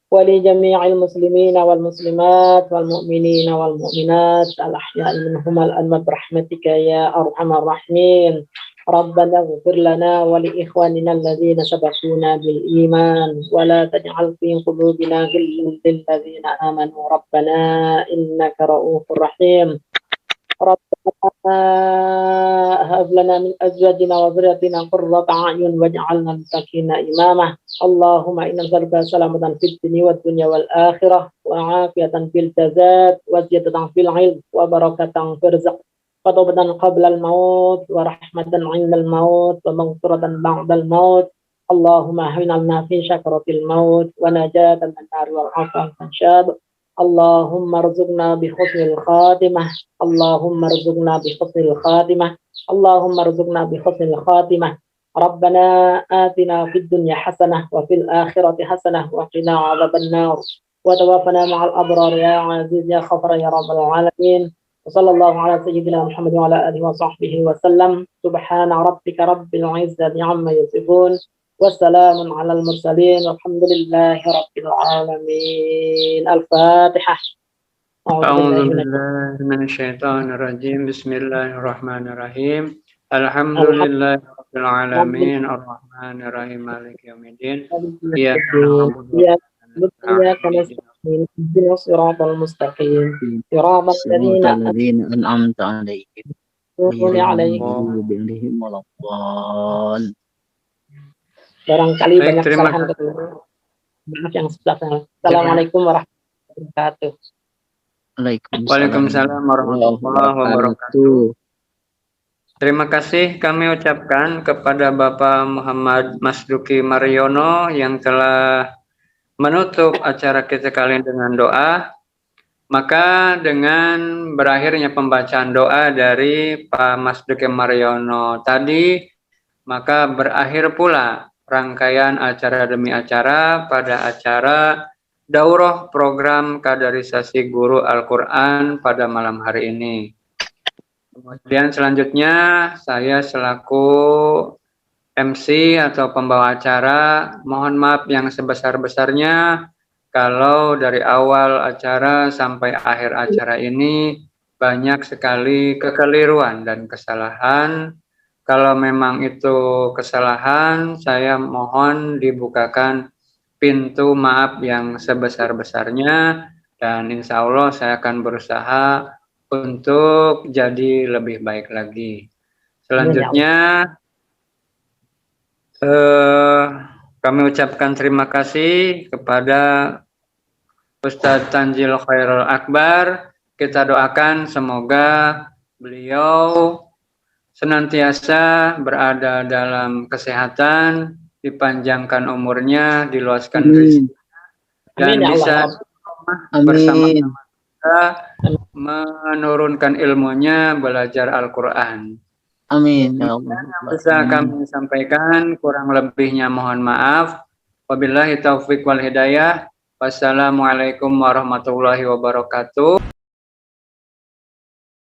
Wa li jami'il muslimina wal muslimat wal mu'minina wal mu'minat al ahya'i minhum al amwat rahmatika ya arhamar rahimin. ربنا اغفر لنا ولإخواننا الذين سبقونا بالإيمان ولا تجعل في قلوبنا غلا للذين آمنوا ربنا إنك رؤوف رحيم ربنا هب لنا من أزواجنا وذرياتنا قرة أعين واجعلنا للمتقين إماما اللهم إنا نسألك سلامة في الدنيا والدنيا والآخرة وعافية في الجزاء وزيادة في العلم وبركة في الرزق وتوبة قبل الموت ورحمة عند الموت ومغفرة بعد الموت اللهم أهلنا في شكرة الموت ونجاة من النار والعفو عن شاب اللهم ارزقنا بحسن الخاتمة اللهم ارزقنا بحسن الخاتمة اللهم ارزقنا بحسن الخاتمة ربنا آتنا في الدنيا حسنة وفي الآخرة حسنة وقنا عذاب النار وتوفنا مع الأبرار يا عزيز يا غفار يا رب العالمين وصلى الله على سيدنا محمد وعلى آله وصحبه وسلم سبحان ربك رب العزة عما يصفون والسلام على المرسلين والحمد لله رب العالمين الفاتحة أعوذ بالله من الشيطان الرجيم بسم الله الرحمن الرحيم الحمد لله رب العالمين الرحمن الرحيم مالك يوم الدين إياك نعبد وإياك نستعين اهدنا الصراط المستقيم صراط الذين أنعمت عليهم غير المغضوب عليهم ولا الضالين. Barangkali banyak kesalahan kekeliruan. Maaf yang sebelumnya. Assalamualaikum warahmatullahi wabarakatuh. Waalaikumsalam warahmatullahi wabarakatuh. Terima kasih kami ucapkan kepada Bapak Muhammad Masduki Mariono yang telah menutup acara kita kali ini dengan doa. Maka dengan berakhirnya pembacaan doa dari Pak Masduki Mariono tadi, maka berakhir pula rangkaian acara demi acara pada acara daurah program kaderisasi guru Al-Quran pada malam hari ini. Kemudian selanjutnya saya selaku MC atau pembawa acara, mohon maaf yang sebesar-besarnya kalau dari awal acara sampai akhir acara ini banyak sekali kekeliruan dan kesalahan. Kalau memang itu kesalahan, saya mohon dibukakan pintu maaf yang sebesar-besarnya dan insya Allah saya akan berusaha untuk jadi lebih baik lagi. Selanjutnya kami ucapkan terima kasih kepada Ustadz Tanzil Khairul Akbar. Kita doakan semoga beliau senantiasa berada dalam kesehatan, dipanjangkan umurnya, diluaskan rezeki, dan bisa bersama-sama kita menurunkan ilmunya, belajar Al-Quran. Amin. Bisa kami sampaikan, kurang lebihnya mohon maaf. Wabillahi taufiq wal hidayah. Wassalamualaikum warahmatullahi wabarakatuh.